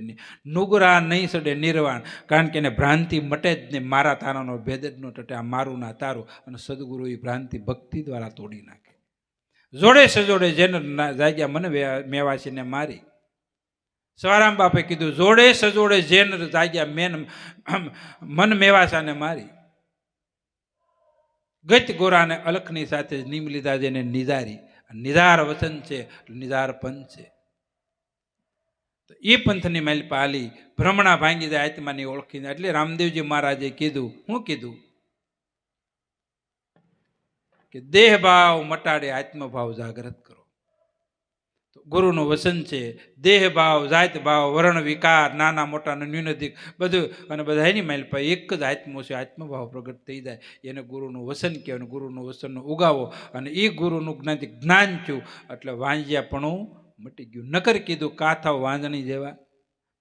નુગરા નહીં સડે નિર્વાણ. કારણ કે એને ભ્રાંતિ મટે જ નહીં. મારા તારાનો ભેદ જ ન ટટે. આ મારું ના તારું. અને સદગુરુ એ ભ્રાંતિ ભક્તિ દ્વારા તોડી નાખે. જોડે સજોડે જેને જાગ્યા મને મેવાસીને મારી. સવારામ બાપે કીધું જોડે સજોડે જેન જાગ્યા મેન મન મેવાસાને મારી. ગત ગોરાને અલખની સાથે નીમ લીધા જેને નિધારી. નિધાર વચન છે, નિધાર પંથ છે. તો એ પંથની મેલ પાલી ભ્રમણા ભાંગી જાય આત્માની ઓળખીને. એટલે રામદેવજી મહારાજે કીધું, શું કીધું? કે દેહ ભાવ મટાડે આત્મભાવ જાગૃત કરો. તો ગુરુનું વચન છે. દેહ ભાવ, જાત ભાવ, વર્ણ વિકાર, નાના મોટા ન્યૂનધિક બધું અને બધા એની માઇલ પર એક જ આત્મો છે. આત્મભાવ પ્રગટ થઈ જાય એને ગુરુનું વચન કહેવાય. ગુરુનું વચનનો ઉગાવો. અને એ ગુરુનું જ્ઞાન થયું એટલે વાંજ્યાપણું મટી ગયું. નકર કીધું કાથાઓ વાંજણી જેવા.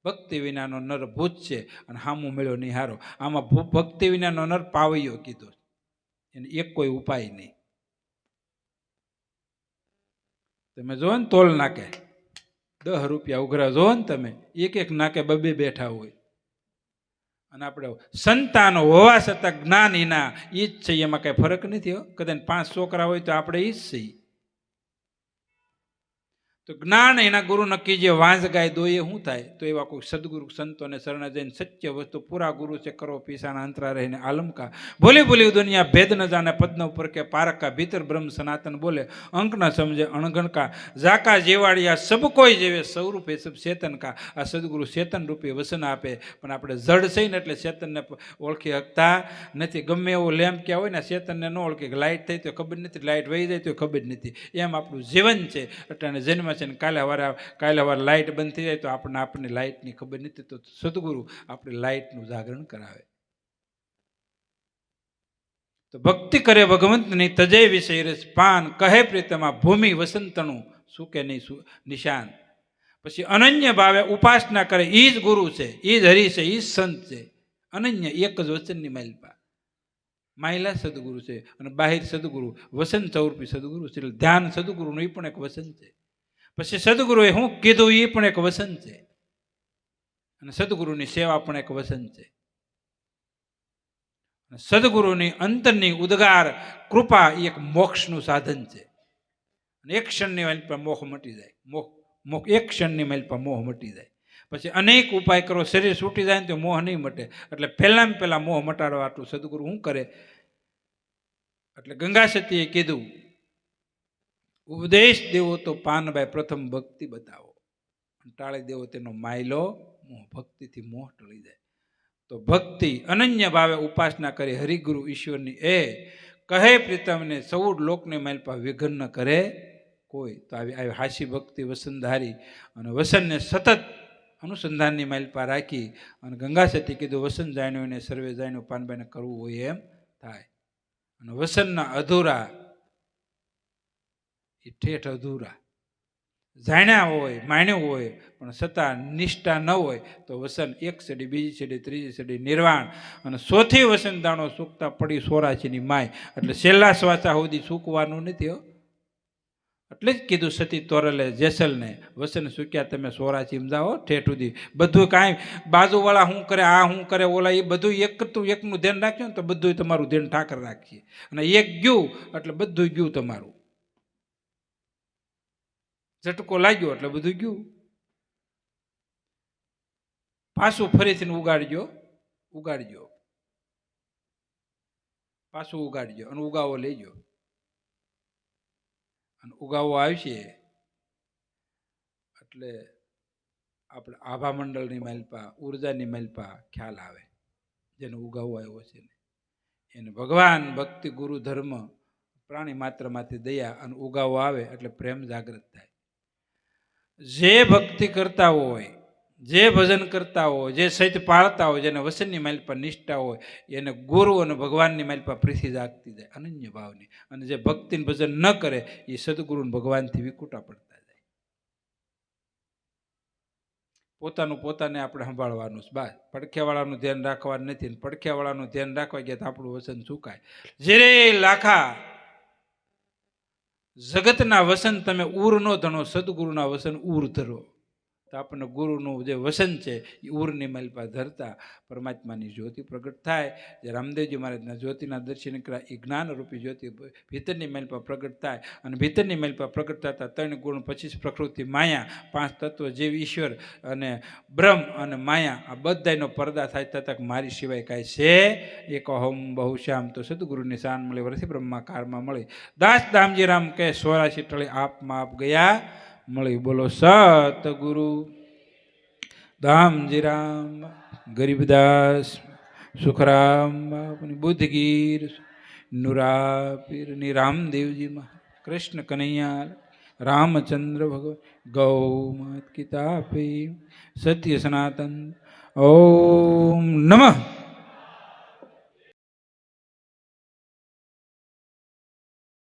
ભક્તિ વિનાનો નર ભૂત છે અને હામું મળ્યો નિહારો. આમાં ભક્તિ વિનાનો નર પાવૈયો કીધો. એને એક કોઈ ઉપાય નહીં. તમે જો ને તોલ નાકે 10 રૂપિયા ઉઘરા જો ને તમે, એક એક નાકે બબે બેઠા હોય. અને આપણે સંતાન હોવા છતાં જ્ઞાનહીના એ જ છે. એમાં કઈ ફરક નથી. કદાચ 5 છોકરા હોય તો આપણે એ જ છીએ. તો જ્ઞાન એના ગુરુ નક્કી જે વાંસ ગાય દો એ શું થાય? તો એવા કોઈ સદગુરુ સંતોને શરણે જઈને સત્ય વસ્તુ પૂરા ગુરુ છે કરો પીસાના અંતરા રહીને આલમકા ભોલી ભૂલી દુનિયા ભેદ ન જાણે પદનો ઉપર કે પારકા ભીતર બ્રહ્મ સનાતન બોલે અંક ન સમજે અણગણકા જાકા જેવાડિયા સબ કોઈ જેવે સ્વરૂપે સબ ચેતન કા. આ સદગુરુ ચેતન રૂપે વસન આપે. પણ આપણે જડ છે ને એટલે ચેતનને ઓળખી શકતા નથી. ગમે એવો લેમ્પ ક્યાં હોય ને ચેતનને ન ઓળખે. લાઇટ થઈ તો ખબર નથી, લાઇટ વહી જાય તો ખબર નથી. એમ આપણું જીવન છે. એટલે જન્મ છે ને કાલે સવારે લાઇટ બંધ થઈ જાય તો આપણને લાઇટની ખબર નથી. તો સદગુરુ આપણે લાઇટનું જાગરણ કરાવે. તો ભક્તિ કરે ભગવંતની તજય વિષય રસ પાન કહે પ્રીતમાં ભૂમિ વસંતણું શું કે નહીં નિશાન. પછી અનન્ય ભાવે ઉપાસના કરે. એ જ ગુરુ છે, એ જ હરિ છે, એ જ સંત છે. અનન્ય એક જ વચનની માઇલપા. માયલા સદગુરુ છે અને બાહિર સદગુરુ વસન ચૌરપી સદગુરુ છે. એટલે ધ્યાન સદગુરુનું એ પણ એક વસન છે. પછી સદગુરુએ હું કીધું એ પણ એક વસન છે. અને સદગુરુની સેવા પણ એક વસન છે. સદગુરુની અંતરની ઉદ્ગાર કૃપા એ એક મોક્ષનું સાધન છે. અને એક ક્ષણની માઇલ પર મોહ મટી જાય. મોહ એક ક્ષણની માઇલ પર મોહ મટી જાય. પછી અનેક ઉપાય કરો, શરીર છૂટી જાય ને તો મોહ નહીં મટે. એટલે પહેલા મોહ મટાડવા આટલું સદગુરુ શું કરે? એટલે ગંગા સતીએ કીધું ઉપદેશ દેવો તો પાનભાઈ પ્રથમ ભક્તિ બતાવો. ટાળી દેવો તેનો માયલો મોહ. ભક્તિથી મોહ ટળી જાય. તો ભક્તિ અનન્ય ભાવે ઉપાસના કરે હરિગુરુ ઈશ્વરની એ કહે પ્રીતમને 14 લોકને માઇલ પર વિઘ્ન ન કરે કોઈ. તો આવી હાસી ભક્તિ વસનધારી અને વસનને સતત અનુસંધાનની માઇલ પર રાખી અને ગંગા સતી કીધું વસન જાણ્યું ને સર્વે જાણ્યું પાનભાઈને કરવું હોય એમ થાય. અને વસનના અધૂરા એ ઠેઠ અધૂરા. જાણ્યા હોય, માન્યું હોય પણ છતાં નિષ્ઠા ન હોય તો વસન એક સડી, બીજી સડી, ત્રીજી સડી નિર્વાણ. અને ચોથી વસન દાણો સૂકતા પડી 84ની માય. એટલે છેલ્લા શ્વાસા સુધી સૂકવાનું નથી. એટલે જ કીધું સતી તોરલે જેસલને વસન સૂક્યા તમે 84 જાઓ ઠેઠ સુધી. બધું કાંઈ બાજુવાળા શું કરે, આ શું કરે, ઓલા એ બધું એકનું ધ્યાન રાખ્યું ને તો બધું તમારું ધ્યાન ઠાકર રાખીએ. અને એક ગયું એટલે બધું ગયું તમારું. ઝટકો લાગ્યો એટલે બધું ગયું. પાછું ફરીથી ઉગાડજો પાછું ઉગાડજો અને ઉગાવો લેજો. અને ઉગાવો આવશે એટલે આપણે આભા મંડળની માલપા, ઉર્જાની માલપા ખ્યાલ આવે. જેને ઉગાવો આવ્યો છે ને એને ભગવાન, ભક્તિ, ગુરુ, ધર્મ, પ્રાણી માત્રમાંથી દયા અને ઉગાવો આવે એટલે પ્રેમ જાગૃત થાય. જે ભક્તિ કરતા હોય, જે ભજન કરતા હોય, જે સત્ય પાળતા હોય, જેને વસનની માઇલ પર નિષ્ઠા હોય એને ગુરુ અને ભગવાનની માઇલ પર પ્રીતિ જાગતી જાય અનન્ય ભાવની. અને જે ભક્તિનું ભજન ન કરે એ સદગુરુ ભગવાનથી વિકુટા પડતા જાય. પોતાને આપણે સંભાળવાનું છે. બસ પડખ્યાવાળાનું ધ્યાન રાખવાનું નથી ને પડખ્યાવાળાનું ધ્યાન રાખવા ગયા તો આપણું વસન સુકાય. જેરે લાખા જગતના વસન તમે ઉર નો ધણો, સદગુરુના વસન ઉર ધરો. તો આપણને ગુરુનું જે વસન છે એ ઉરની માલપા ધરતા પરમાત્માની જ્યોતિ પ્રગટ થાય. જે રામદેવજી મહારાજના જ્યોતિના દર્શન કર્યા એ જ્ઞાનરૂપી જ્યોતિ ભીતરની માલપા પ્રગટ થાય. અને ભીતરની માલપા પ્રગટ થતા 3 ગુણ 25 પ્રકૃતિ માયા 5 તત્વ જીવ ઈશ્વર અને બ્રહ્મ અને માયા આ બધાનો પડદા થાય તથા મારી સિવાય કાંઈ છે એક અહમ બહુ શ્યામ. તો સદગુરુની શાન મળી વર્ષી બ્રહ્માકારમાં મળી. દાસ દામજી રામ કે 84 ટળી આપમાં આપ ગયા મળી. બોલો સતગુરુ દામજીરામ ગરીબદાસ સુખરામ બાપની બુદ્ધગીર નુરાપીરની રામદેવજીમાં કૃષ્ણ કનૈયા રામચંદ્ર ભગવાન ગૌ માત કી તાપી સત્ય સનાતન. ઓમ નમઃ